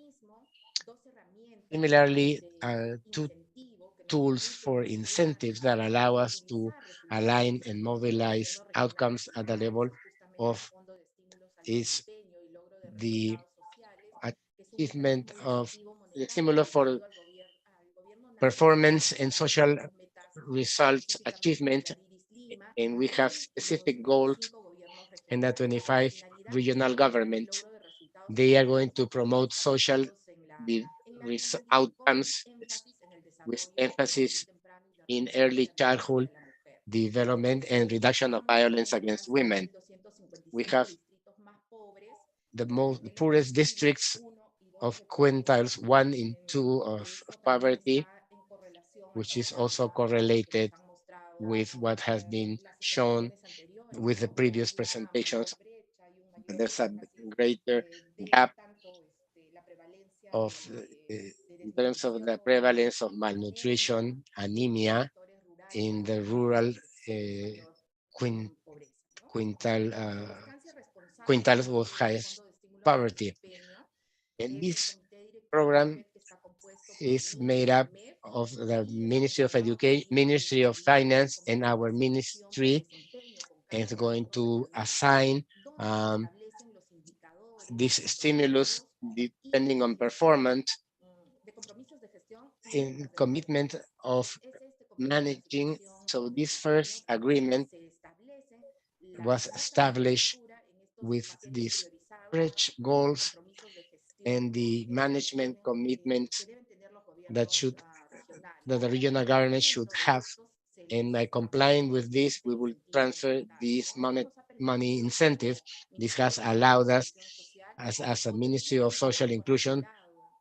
Similarly, two tools for incentives that allow us to align and mobilize outcomes at the level of is the achievement of the stimulus for performance and social results achievement. And we have specific goals in the 25 regional governments. They are going to promote social outcomes with emphasis in early childhood development and reduction of violence against women. We have the poorest districts of quintiles 1 and 2 of poverty, which is also correlated with what has been shown with the previous presentations. There's a greater gap of in terms of the prevalence of malnutrition, anemia in the rural quintals of highest poverty. And this program is made up of the Ministry of Education, Ministry of Finance, and our ministry, and it's going to assign this stimulus depending on performance in commitment of managing. So this first agreement was established with these stretch goals and the management commitments that the regional government should have. And by complying with this, we will transfer this money incentive. This has allowed us as a Ministry of Social Inclusion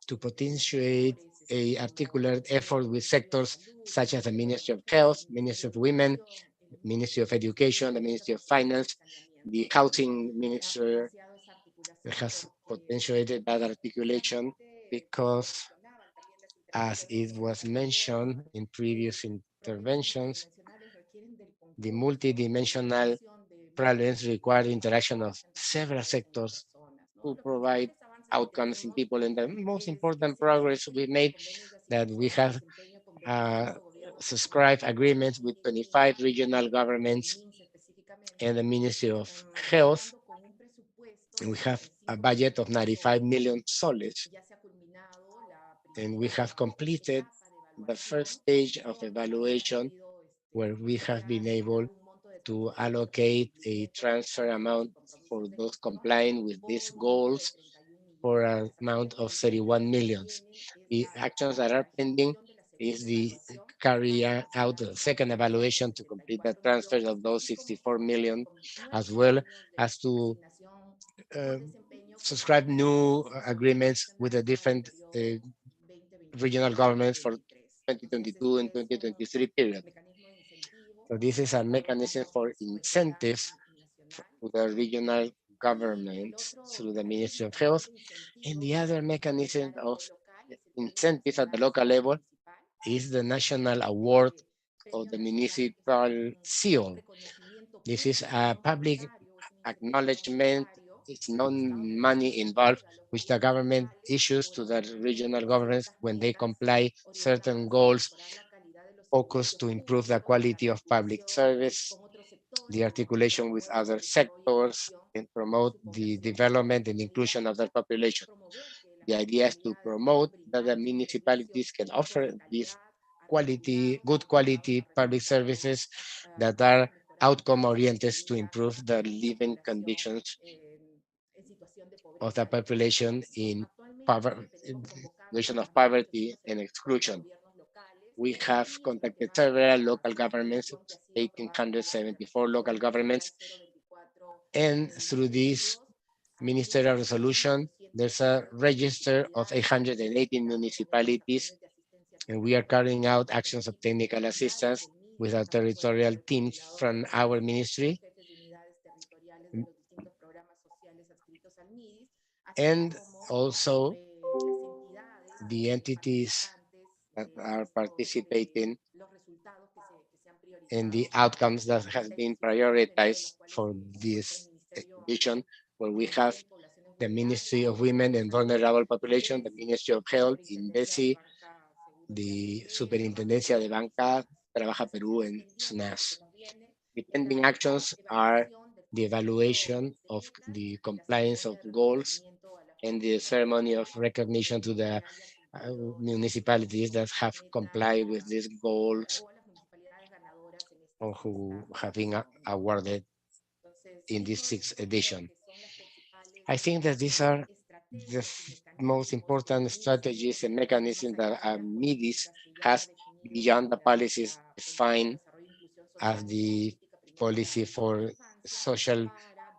to potentiate a articulate effort with sectors such as the Ministry of Health, Ministry of Women, Ministry of Education, the Ministry of Finance, the Housing Minister has potentiated that articulation because, as it was mentioned in previous interventions, the multidimensional problems require the interaction of several sectors to provide outcomes in people. And the most important progress we made, that we have subscribed agreements with 25 regional governments and the Ministry of Health. We have a budget of 95 million soles, and we have completed the first stage of evaluation, where we have been able to allocate a transfer amount for those complying with these goals for an amount of 31 millions. The actions that are pending is the carry out the second evaluation to complete the transfer of those 64 million, as well as to subscribe new agreements with the different regional governments for 2022 and 2023 period. So this is a mechanism for incentives to the regional governments through the Ministry of Health. And the other mechanism of incentives at the local level is the National Award of the Municipal Seal. This is a public acknowledgement. It's no money involved, which the government issues to the regional governments when they comply certain goals focused to improve the quality of public service, the articulation with other sectors, and promote the development and inclusion of their population. The idea is to promote that the municipalities can offer these good quality public services that are outcome oriented to improve the living conditions of the population in situation of poverty and exclusion. We have contacted several local governments, 1,874 local governments, and through this ministerial resolution, there's a register of 880 municipalities, and we are carrying out actions of technical assistance with our territorial teams from our ministry, and also the entities that are participating in the outcomes that have been prioritized for this edition, where we have the Ministry of Women and Vulnerable Population, the Ministry of Health, INDECI, the Superintendencia de Banca, Trabaja Perú, and SNAS. The pending actions are the evaluation of the compliance of goals and the ceremony of recognition to the municipalities that have complied with these goals or who have been awarded in this sixth edition. I think that these are the most important strategies and mechanisms that MIDIS has beyond the policies defined as the policy for social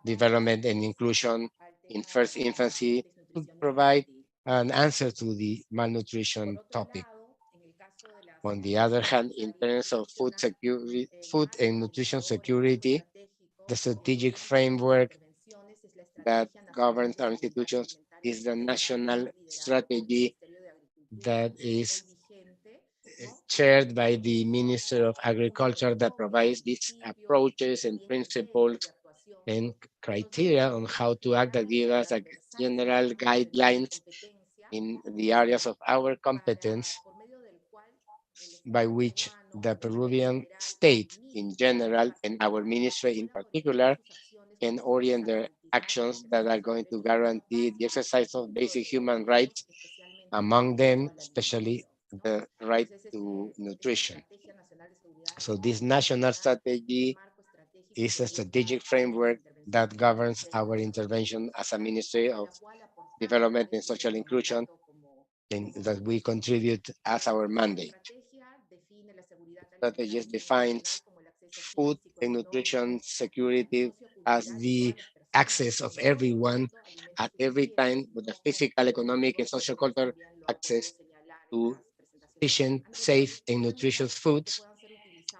development and inclusion in first infancy to provide an answer to the malnutrition topic. On the other hand, in terms of food security, food and nutrition security, the strategic framework that governs our institutions is the national strategy that is chaired by the Minister of Agriculture, that provides these approaches and principles and criteria on how to act, that give us a general guidelines in the areas of our competence, by which the Peruvian state in general and our ministry in particular can orient their actions that are going to guarantee the exercise of basic human rights, among them especially the right to nutrition. So this national strategy is a strategic framework that governs our intervention as a Ministry of Development and Social Inclusion, and that we contribute as our mandate. Strategy defines food and nutrition security as the access of everyone at every time with the physical, economic, and social cultural access to efficient, safe, and nutritious foods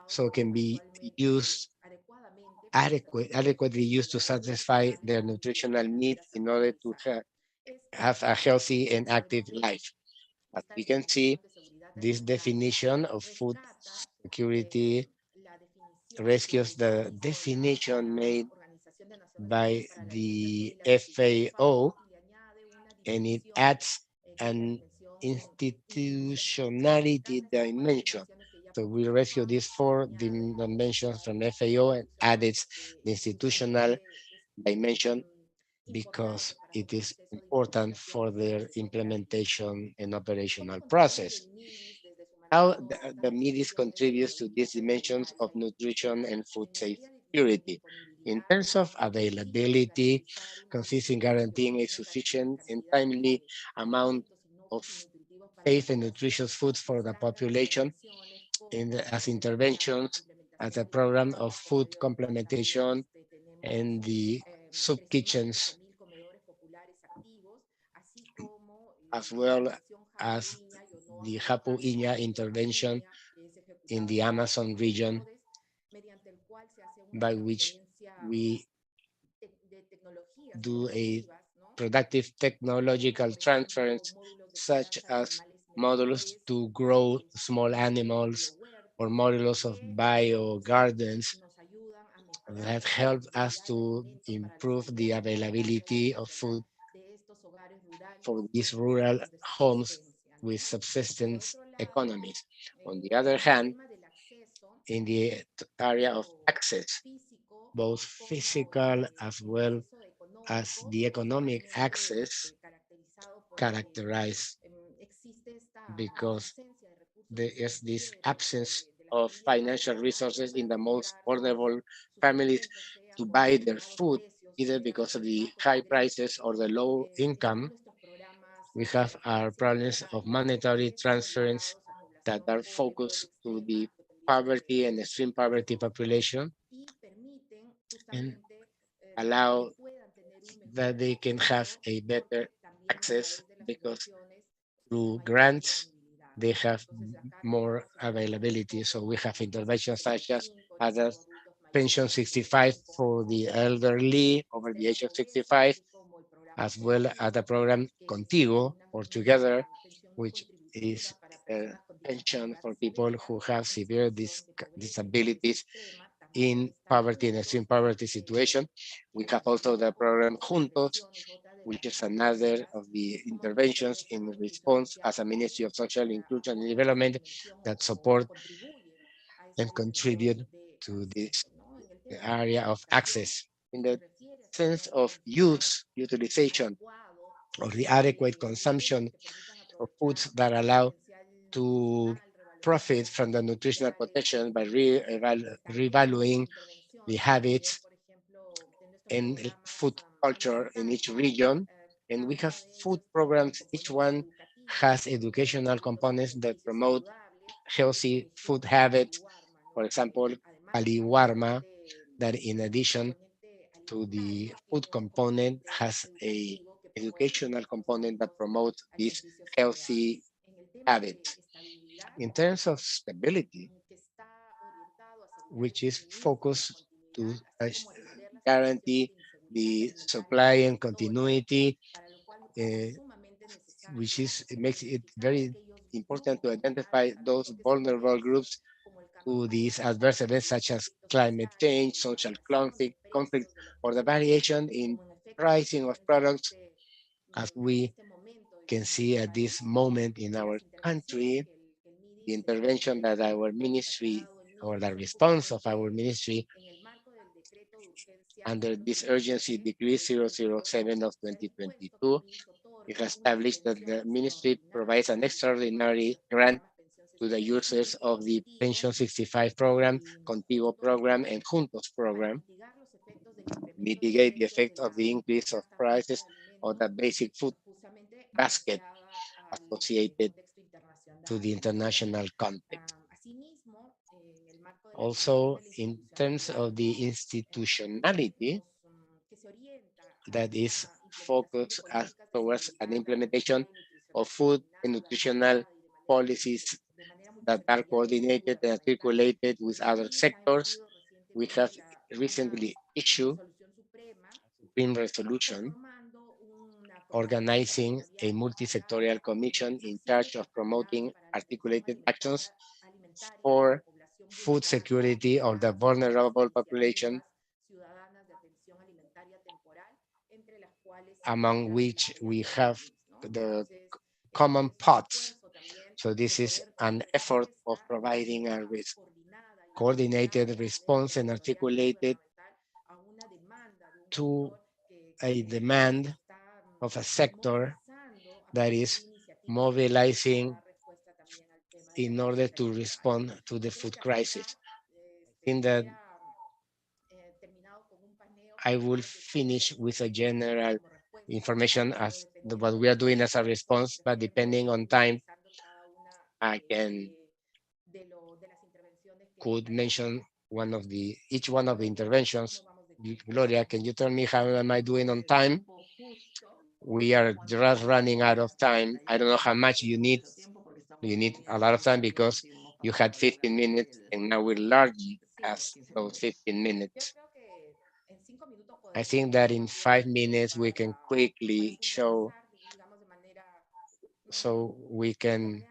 so can be used adequately used to satisfy their nutritional needs in order to have a healthy and active life. As we can see, this definition of food security rescues the definition made by the FAO, and it adds an institutionality dimension. So we rescue these four dimensions from FAO and added the institutional dimension because it is important for their implementation and operational process. How the MIDIS contributes to these dimensions of nutrition and food security. In terms of availability, consists in guaranteeing a sufficient and timely amount of safe and nutritious foods for the population as interventions, as a program of food complementation and the soup kitchens, as well as the Hapu Iña intervention in the Amazon region, by which we do a productive technological transference, such as modules to grow small animals or modules of bio gardens that help us to improve the availability of food for these rural homes with subsistence economies. On the other hand, in the area of access, both physical as well as the economic access characterized because there is this absence of financial resources in the most vulnerable families to buy their food, either because of the high prices or the low income. We have our problems of monetary transference that are focused to the poverty and extreme poverty population and allow that they can have a better access because through grants they have more availability. So we have interventions such as other pension 65 for the elderly over the age of 65, as well as the program Contigo or Together, which is a pension for people who have severe disabilities in poverty and extreme poverty situation. We have also the program Juntos, which is another of the interventions in response as a Ministry of Social Inclusion and Development that support and contribute to this area of access. In the sense of utilization, or the adequate consumption of foods that allow to profit from the nutritional protection by revaluing the habits and food culture in each region. And we have food programs. Each one has educational components that promote healthy food habits. For example, Aliwarma, that in addition to the food component has a educational component that promotes these healthy habits. In terms of stability, which is focused to guarantee the supply and continuity, uh, which is it makes it very important to identify those vulnerable groups to these adverse events such as climate change, social conflict, or the variation in pricing of products, as we can see at this moment in our country. The intervention that our ministry or the response of our ministry under this urgency decree 007 of 2022, it has established that the ministry provides an extraordinary grant to the users of the Pension 65 program, Contigo program, and Juntos program, mitigate the effect of the increase of prices of the basic food basket associated to the international context. Also, in terms of the institutionality that is focused towards an implementation of food and nutritional policies that are coordinated and articulated with other sectors. We have recently issued Supreme Resolution organizing a multi-sectorial commission in charge of promoting articulated actions for food security of the vulnerable population, among which we have the common pots. So this is an effort of providing a coordinated response and articulated to a demand of a sector that is mobilizing in order to respond to the food crisis. I think that I will finish with a general information as what we are doing as a response, but depending on time, I could mention each one of the interventions. Gloria, can you tell me how am I doing on time? We are just running out of time. I don't know how much you need. You need a lot of time because you had 15 minutes and now we're largely past those 15 minutes. I think that in 5 minutes we can quickly show, so we can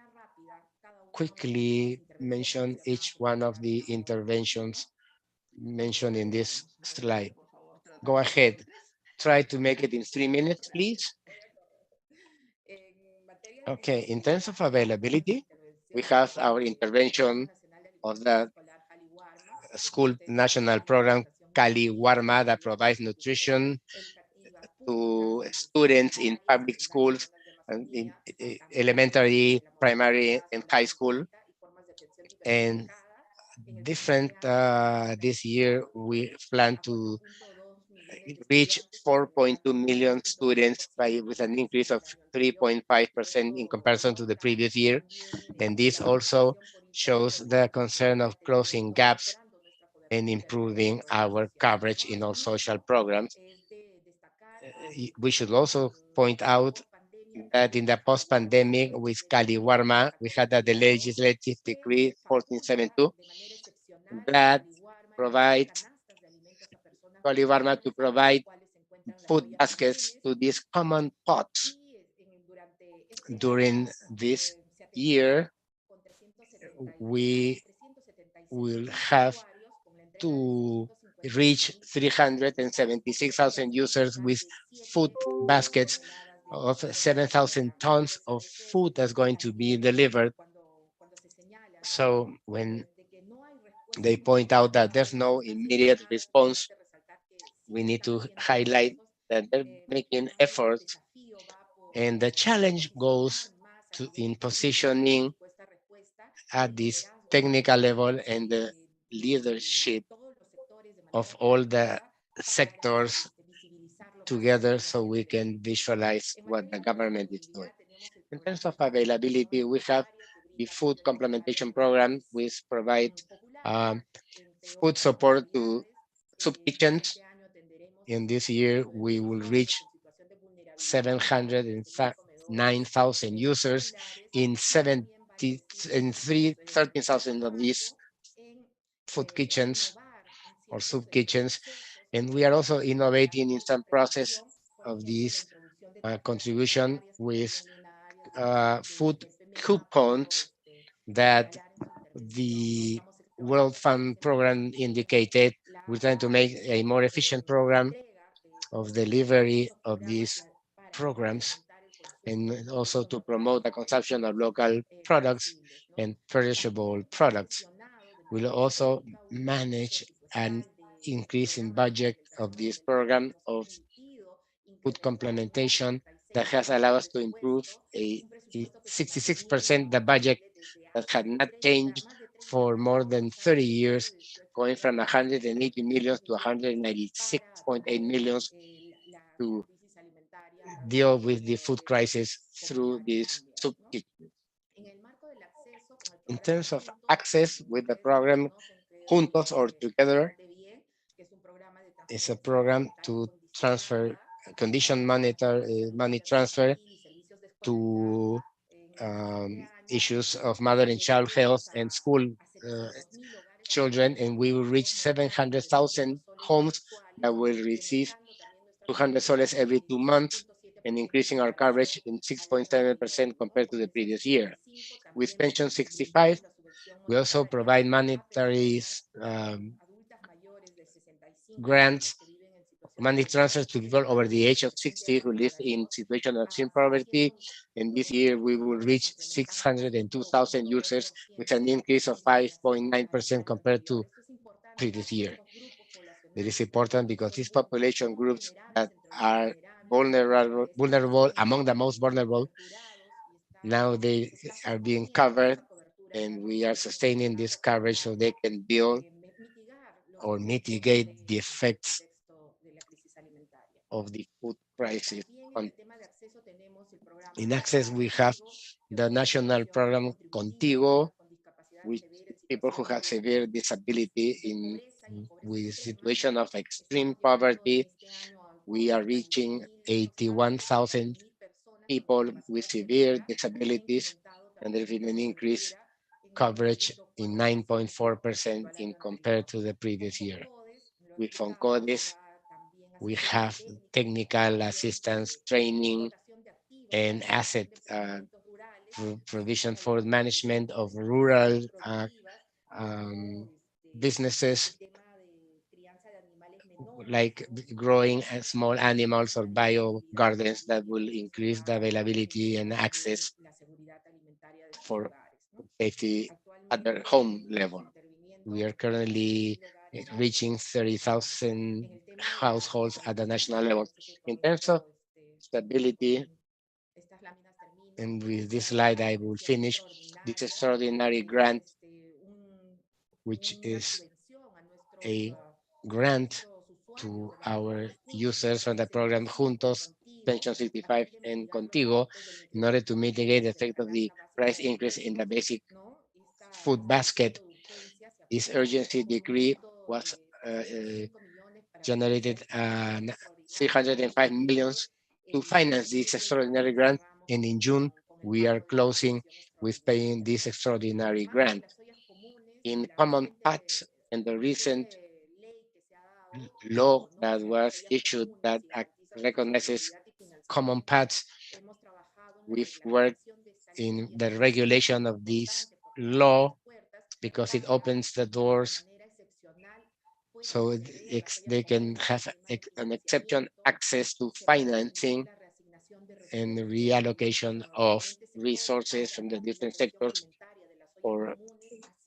quickly mention each one of the interventions mentioned in this slide. Go ahead. Try to make it in 3 minutes, please. Okay, in terms of availability, we have our intervention of the school national program Cali Warma that provides nutrition to students in public schools and in elementary, primary, and high school. And different this year, we plan to reach 4.2 million students with an increase of 3.5% in comparison to the previous year. And this also shows the concern of closing gaps and improving our coverage in all social programs. We should also point out that in the post-pandemic with Cali Warma, we had the legislative decree 1472 that provides Cali Warma to provide food baskets to these common pots. During this year, we will have to reach 376,000 users with food baskets of 7,000 tons of food that's going to be delivered. So when they point out that there's no immediate response, we need to highlight that they're making efforts, and the challenge goes in positioning at this technical level and the leadership of all the sectors together so we can visualize what the government is doing. In terms of availability, we have the food complementation program, which provides food support to soup kitchens. In this year, we will reach 709,000 users in 13,000 of these food kitchens or soup kitchens. And we are also innovating in some process of this contribution with food coupons that the World Fund program indicated. We're trying to make a more efficient program of delivery of these programs, and also to promote the consumption of local products and perishable products. We'll also manage an increase in budget of this program of food complementation that has allowed us to improve a 66% the budget that had not changed for more than 30 years, going from 180 million to 196.8 million to deal with the food crisis through this substitute. In terms of access with the program Juntos or Together, it's a program to transfer condition money transfer to issues of mother and child health and school uh, children, and we will reach 700,000 homes that will receive 200 soles every 2 months and increasing our coverage in 6.7% compared to the previous year. With Pension 65, we also provide monetary grants, money transfers to people over the age of 60 who live in situation of extreme poverty. And this year we will reach 602,000 users with an increase of 5.9% compared to previous year. It is important because these population groups that are vulnerable, among the most vulnerable, now they are being covered, and we are sustaining this coverage so they can build or mitigate the effects of the food crisis. In access, we have the national program Contigo, which people who have severe disability in with situation of extreme poverty. We are reaching 81,000 people with severe disabilities, and there's been an increase coverage in 9.4% in compared to the previous year. With Foncodes, we have technical assistance, training, and asset provision for management of rural businesses, like growing small animals or bio gardens that will increase the availability and access for safety at their home level. We are currently reaching 30,000 households at the national level. In terms of stability, and with this slide I will finish, this extraordinary grant, which is a grant to our users from the program Juntos, Pension 65, and Contigo, in order to mitigate the effect of the price increase in the basic food basket. This urgency decree was generated 305 millions to finance this extraordinary grant, and in June we are closing with paying this extraordinary grant. In common parts and the recent law that was issued that recognizes common paths, we've worked in the regulation of this law because it opens the doors so they can have an exception access to financing and reallocation of resources from the different sectors or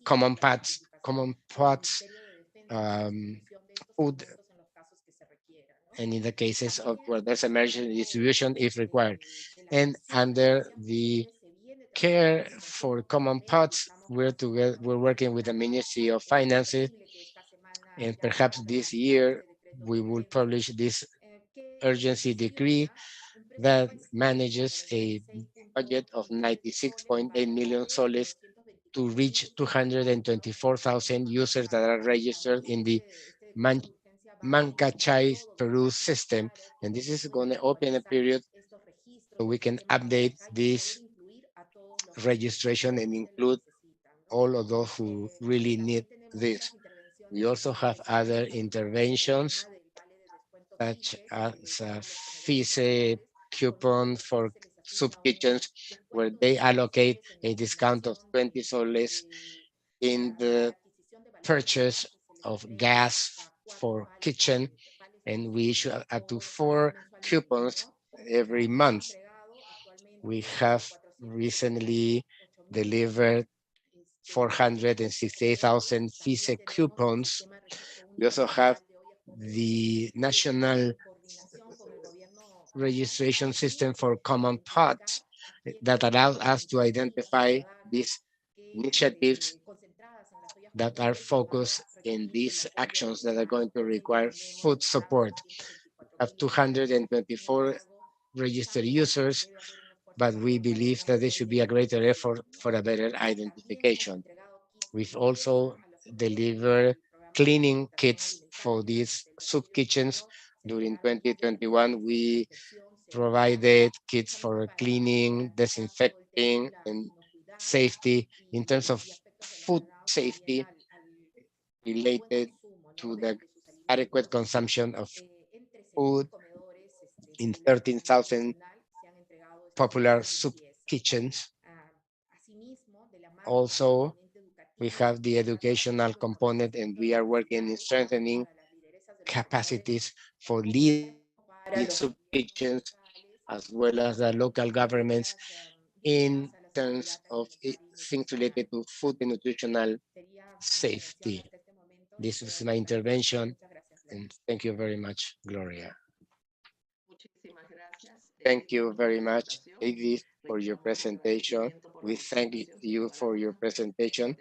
common paths, food, and in the cases of where there's emergency distribution if required. And under the care for common pots, we're working with the Ministry of Finances, and perhaps this year we will publish this urgency decree that manages a budget of 96.8 million soles to reach 224,000 users that are registered in the Mancachay Peru system. And this is going to open a period so we can update this registration and include all of those who really need this. We also have other interventions such as a FISE coupon for soup kitchens, where they allocate a discount of 20 soles in the purchase of gas for kitchen, and we issue up to 4 coupons every month. We have recently delivered 468,000 FISE coupons. We also have the national registration system for common pots that allows us to identify these initiatives that are focused in these actions that are going to require food support. We have 224 registered users, but we believe that there should be a greater effort for a better identification. We've also delivered cleaning kits for these soup kitchens. During 2021, we provided kits for cleaning, disinfecting, and safety, in terms of food safety related to the adequate consumption of food in 13,000 popular soup kitchens. Also, we have the educational component, and we are working in strengthening capacities for leading soup kitchens as well as the local governments in terms of things related to food and nutritional safety. This is my intervention, and thank you very much, Gloria. Thank you very much, Edith, for your presentation. We thank you for your presentation.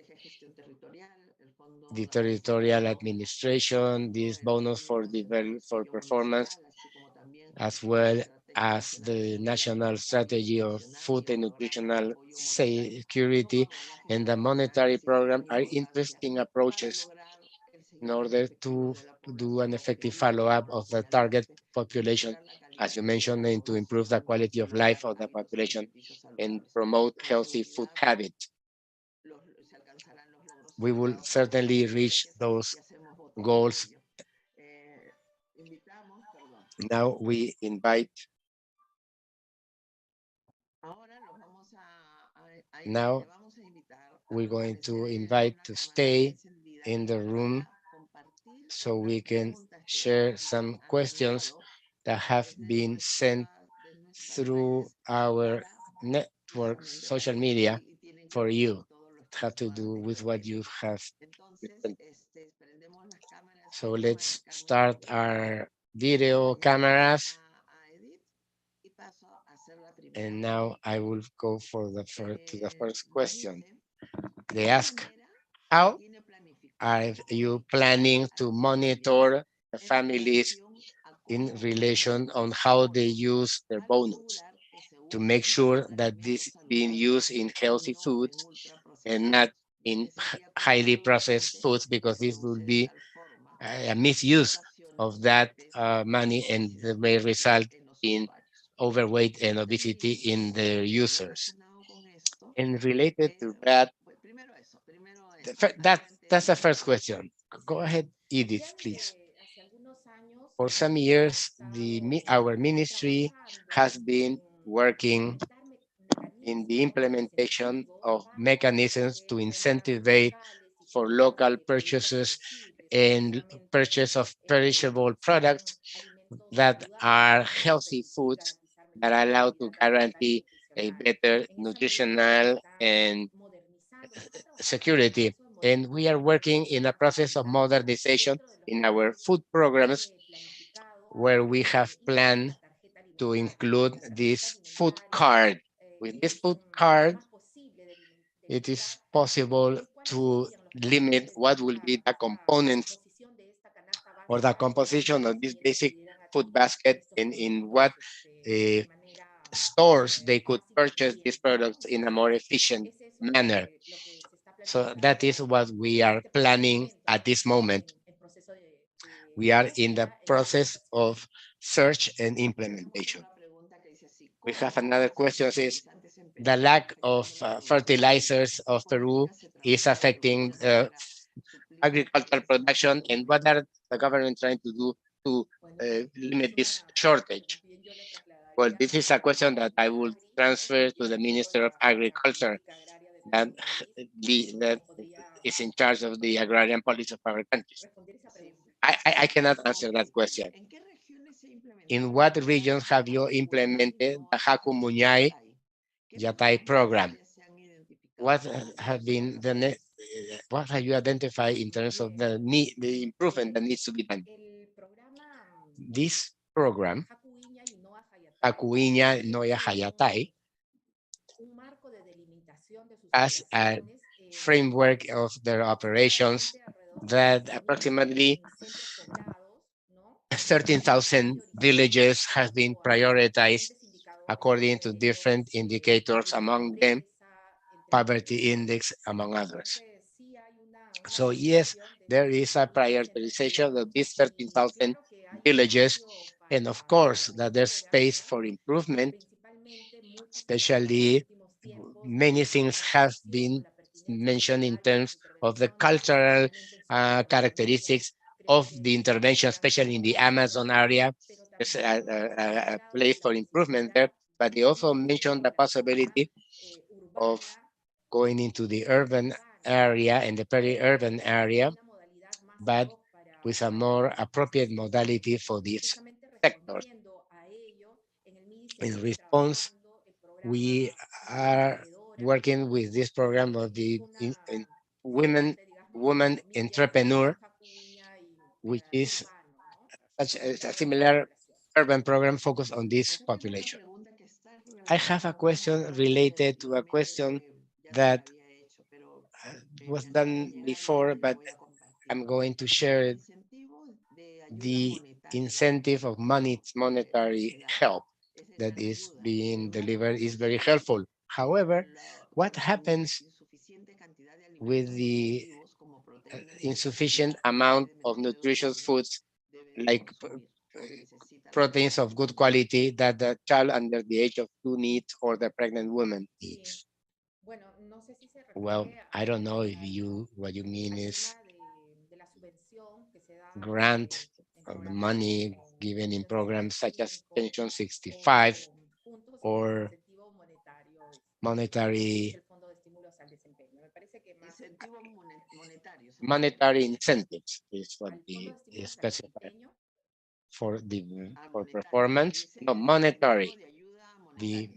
The territorial administration, this bonus for performance, as well as the national strategy of food and nutritional security, and the monetary program are interesting approaches in order to do an effective follow-up of the target population, as you mentioned, and to improve the quality of life of the population and promote healthy food habits. We will certainly reach those goals. Now we invite, now we're going to invite to stay in the room so we can share some questions that have been sent through our network, social media for you. It have to do with what you have written. So let's start our video cameras. And now I will go for the first question. They ask, how are you planning to monitor the families in relation on how they use their bonus to make sure that this is being used in healthy foods and not in highly processed foods, because this will be a misuse of that money and may result in overweight and obesity in the users. And related to that, that's the first question. Go ahead, Edith, please. For some years, our ministry has been working in the implementation of mechanisms to incentivize for local purchases and purchase of perishable products that are healthy foods that are allowed to guarantee a better nutritional and security. And we are working in a process of modernization in our food programs, where we have planned to include this food card. With this food card, it is possible to limit what will be the components or the composition of this basic food basket, and in what stores they could purchase these products in a more efficient manner. So that is what we are planning at this moment. We are in the process of search and implementation. We have another question, is the lack of fertilizers of Peru is affecting agricultural production, and what are the government trying to do to limit this shortage? Well, this is a question that I will transfer to the Minister of Agriculture, that, that is in charge of the agrarian policy of our countries. I cannot answer that question. In what regions have you implemented the Haku Muñay Yatay program? What have been what have you identified in terms of the improvement that needs to be done? This program, Hakuiña Noya Hayatay, as a framework of their operations, that approximately 13,000 villages have been prioritized according to different indicators, among them poverty index, among others. So yes, there is a prioritization of these 13,000 villages, and of course that there's space for improvement, especially many things have been mentioned in terms of the cultural characteristics of the intervention, especially in the Amazon area. There's a place for improvement there, but they also mentioned the possibility of going into the urban area and the peri-urban area, but with a more appropriate modality for these sectors. In response, we are working with this program of the woman entrepreneur, which is such a similar urban program focused on this population. I have a question related to a question that was done before, but I'm going to share it. The incentive of monetary help that is being delivered is very helpful. However, what happens with the insufficient amount of nutritious foods like proteins of good quality that the child under the age of 2 needs or the pregnant woman needs? Well, I don't know if what you mean is grant of the money given in programs such as Pension 65 or monetary incentives is what is specified for performance. No, monetary. The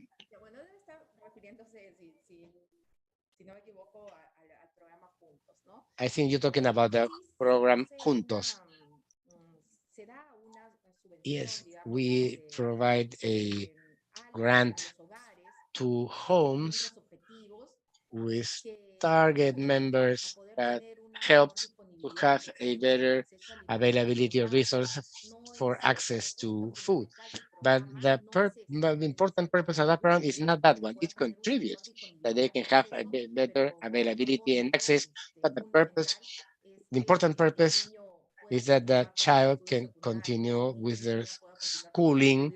I think you're talking about the program Juntos. Yes, we provide a grant to homes with target members that helps to have a better availability of resources for access to food. But the important purpose of that program is not that one. It contributes that they can have a better availability and access. But the important purpose is that the child can continue with their schooling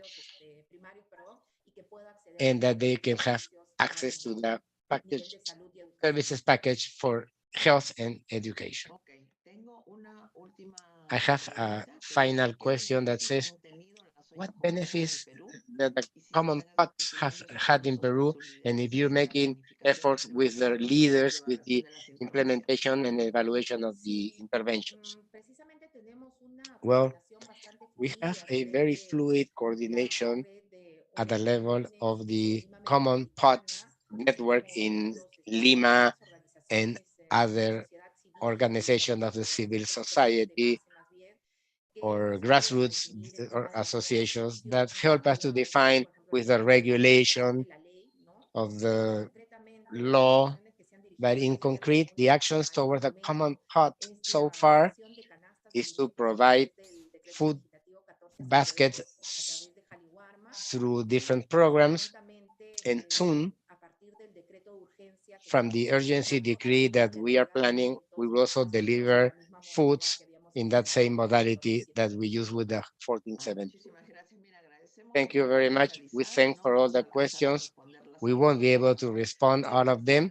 and that they can have access to the package services package for health and education. I have a final question that says, what benefits that the common pots have had in Peru, and if you're making efforts with the leaders with the implementation and evaluation of the interventions? Well, we have a very fluid coordination at the level of the common pots network in Lima and other organizations of the civil society or grassroots or associations that help us to define with the regulation of the law, but in concrete, the actions toward the common pot so far is to provide food baskets through different programs, and soon, from the urgency decree that we are planning, we will also deliver foods in that same modality that we use with the 1470. Thank you very much. We thank for all the questions. We won't be able to respond all of them,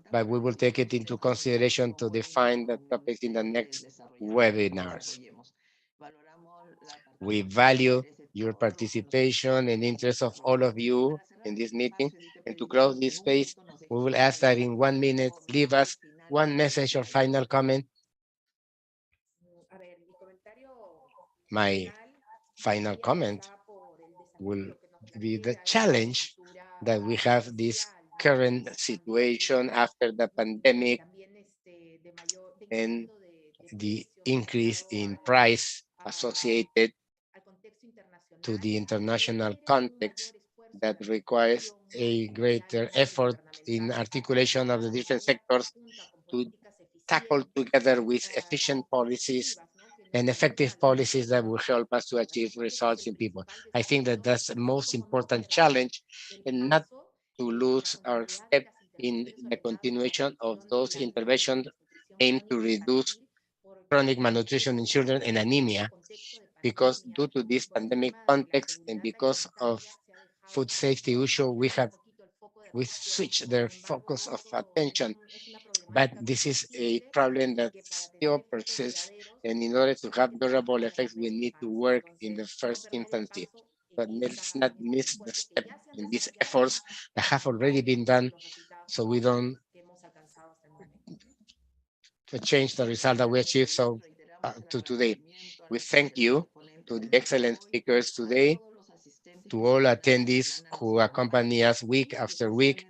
but we will take it into consideration to define the topics in the next webinars. We value your participation and interest of all of you in this meeting. And to close this space, we will ask that in 1 minute, leave us one message or final comment. My final comment will be the challenge that we have this current situation after the pandemic and the increase in price associated to the international context that requires a greater effort in articulation of the different sectors to tackle together with efficient policies and effective policies that will help us to achieve results in people. I think that that's the most important challenge, and not to lose our step in the continuation of those interventions aimed to reduce chronic malnutrition in children and anemia, because due to this pandemic context and because of food safety issue, we have we switch their focus of attention. But this is a problem that still persists. And in order to have durable effects, we need to work in the first infancy. But let's not miss the step in these efforts that have already been done, so we don't change the result that we achieved to today. We thank you to the excellent speakers today, to all attendees who accompany us week after week,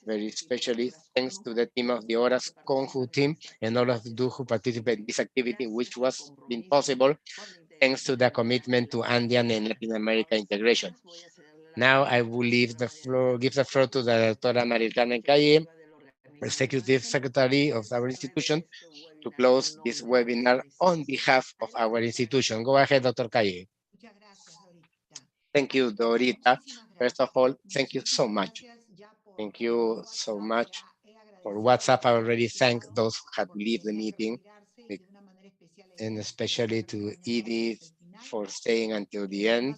very especially thanks to the team of the Horas Conju team and all of you who participate in this activity, which was been possible thanks to the commitment to Andean and Latin America integration. Now I will give the floor to the Doctora María Carmen Calle, Executive Secretary of our institution, to close this webinar on behalf of our institution. Go ahead, Dr. Calle. Thank you, Dorita. First of all, thank you so much. Thank you so much for WhatsApp. I already thanked those who had to leave the meeting, and especially to Edith for staying until the end.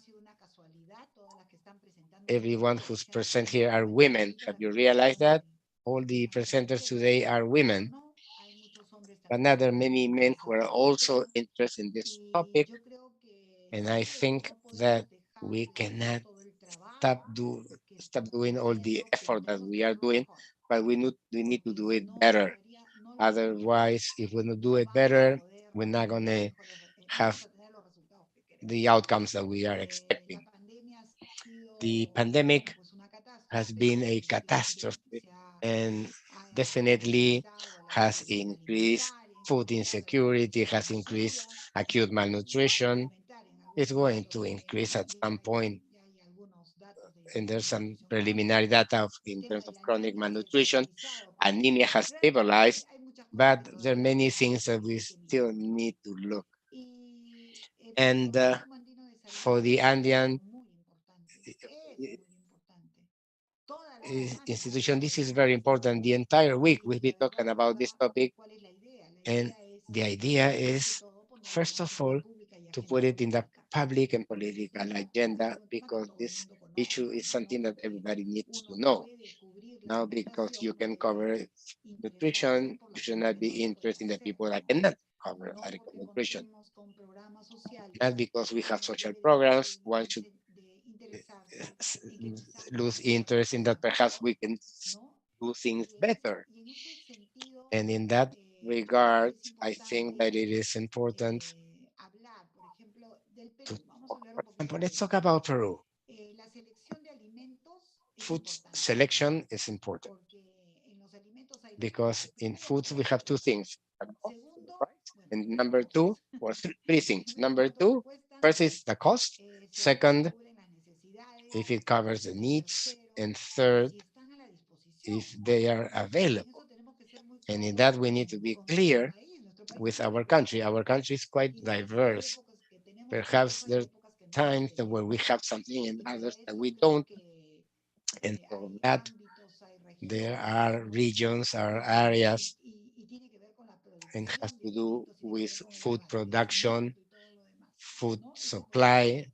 Everyone who's present here are women. Have you realized that? All the presenters today are women. But now there are many men who are also interested in this topic. And I think that we cannot stop doing all the effort that we are doing, but we need to do it better. Otherwise, if we don't do it better, we're not going to have the outcomes that we are expecting. The pandemic has been a catastrophe and definitely has increased food insecurity, has increased acute malnutrition. It's going to increase at some point, and there's some preliminary data in terms of chronic malnutrition. Anemia has stabilized, but there are many things that we still need to look. And for the Andean institution, this is very important. The entire week we've been talking about this topic, and the idea is, first of all, to put it in the public and political agenda, because this issue is something that everybody needs to know. Now, because you can cover nutrition, you should not be interested in the people that cannot cover adequate nutrition. Not because we have social programs, one should lose interest in that perhaps we can do things better. And in that regard, I think that it is important to, for example, let's talk about Peru. Food selection is important because in foods we have two things, and number two, or three things. Number two, first is the cost. Second, if it covers the needs. And third, if they are available. And in that, we need to be clear with our country. Our country is quite diverse. Perhaps there are times where we have something and others that we don't. And for that, there are regions or areas, and has to do with food production, food supply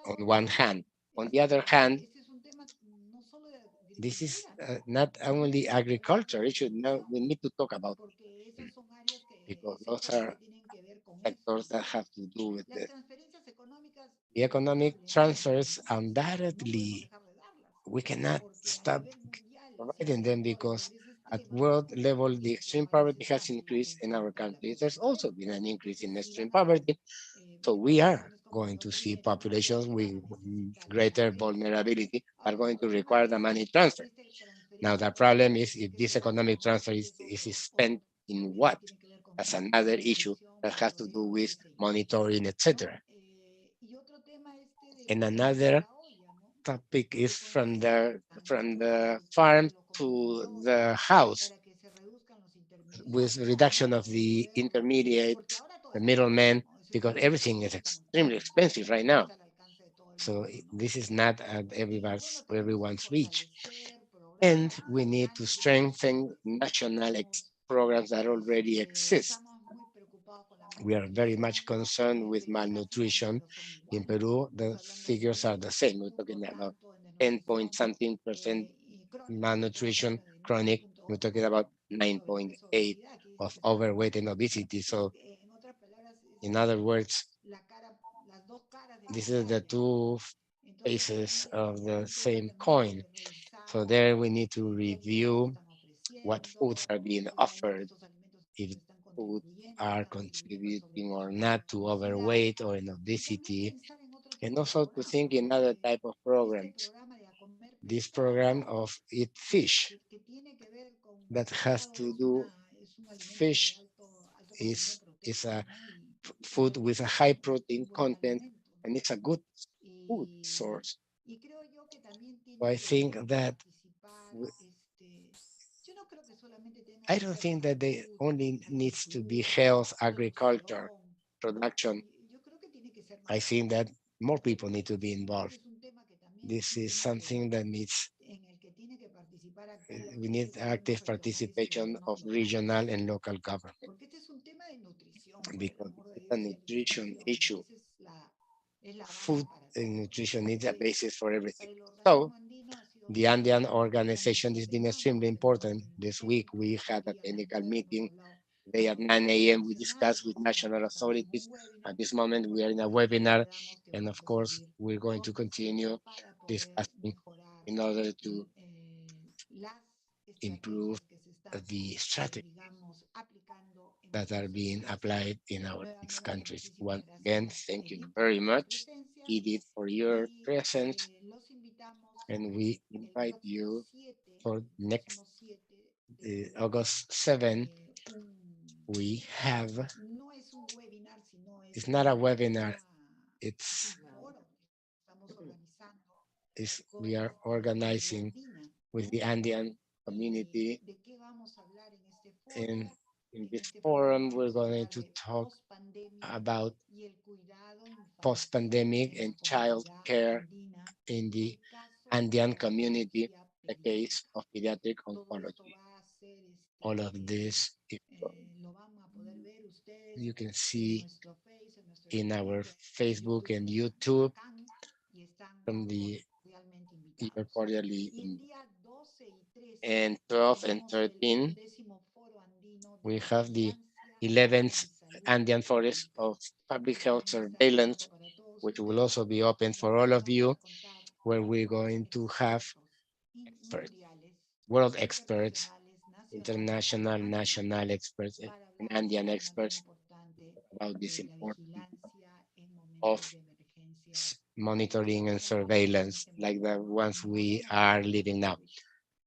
on one hand. On the other hand, this is not only agriculture. We need to talk about it, because those are sectors that have to do with this. The economic transfers undoubtedly, we cannot stop providing them, because at world level, the extreme poverty has increased in our countries. There's also been an increase in extreme poverty. So we are going to see populations with greater vulnerability are going to require the money transfer. Now, the problem is if this economic transfer is spent in what? That's another issue that has to do with monitoring, etc. And another topic is from the farm to the house, with reduction of the intermediate, the middlemen, because everything is extremely expensive right now. So this is not at everyone's reach. And we need to strengthen national programs that already exist. We are very much concerned with malnutrition. In Peru, the figures are the same. We're talking about 10 point something percent malnutrition, chronic, we're talking about 9.8 of overweight and obesity. So in other words, this is the two faces of the same coin. So there we need to review what foods are being offered, if foods are contributing or not to overweight or in obesity, and also to think in other type of programs. This program of Eat Fish that has to do fish is a food with a high protein content and it's a good food source. So I think that I don't think that they only needs to be health, agriculture, production. I think that more people need to be involved. This is something that needs, we need active participation of regional and local government because it's a nutrition issue. Food and nutrition is a basis for everything. So the Andean organization has been extremely important. This week we had a technical meeting. Today at 9 a.m. we discussed with national authorities. At this moment we are in a webinar, and of course we're going to continue discussing in order to improve the strategies that are being applied in our six countries. Once again, thank you very much, Edith, for your presence, and we invite you for next August 7. We have, it's not a webinar, it's we are organizing with the Andean community, and in this forum we're going to talk about post-pandemic and child care in the Andean community, the case of pediatric oncology. All of this you can see in our Facebook and YouTube. From the, you're cordially in. And 12 and 13, we have the 11th Andean Forest of Public Health Surveillance, which will also be open for all of you, where we're going to have experts, world experts, international, national experts, and Andean experts about this important of monitoring and surveillance like the ones we are living now.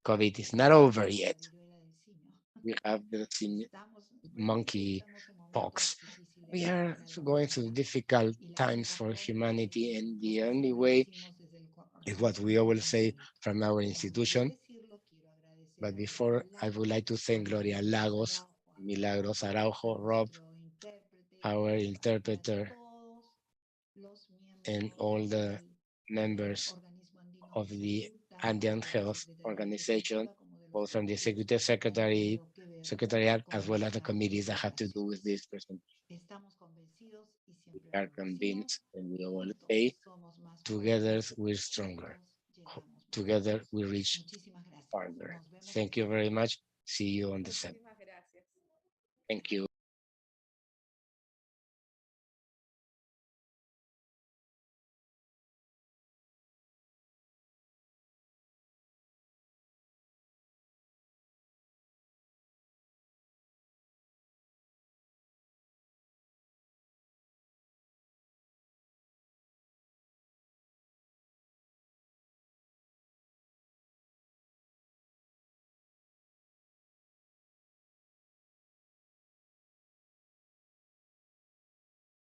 COVID is not over yet. We have the monkey pox. We are going through difficult times for humanity, and the only way is what we always say from our institution. But before, I would like to thank Gloria Lagos, Milagros Araujo, Rob, our interpreter, and all the members of the Andean Health Organization, both from the Executive Secretariat, as well as the committees that have to do with this presentation. We are convinced, and we all say, together we're stronger. Together we reach farther. Thank you very much. See you on the 7th. Thank you.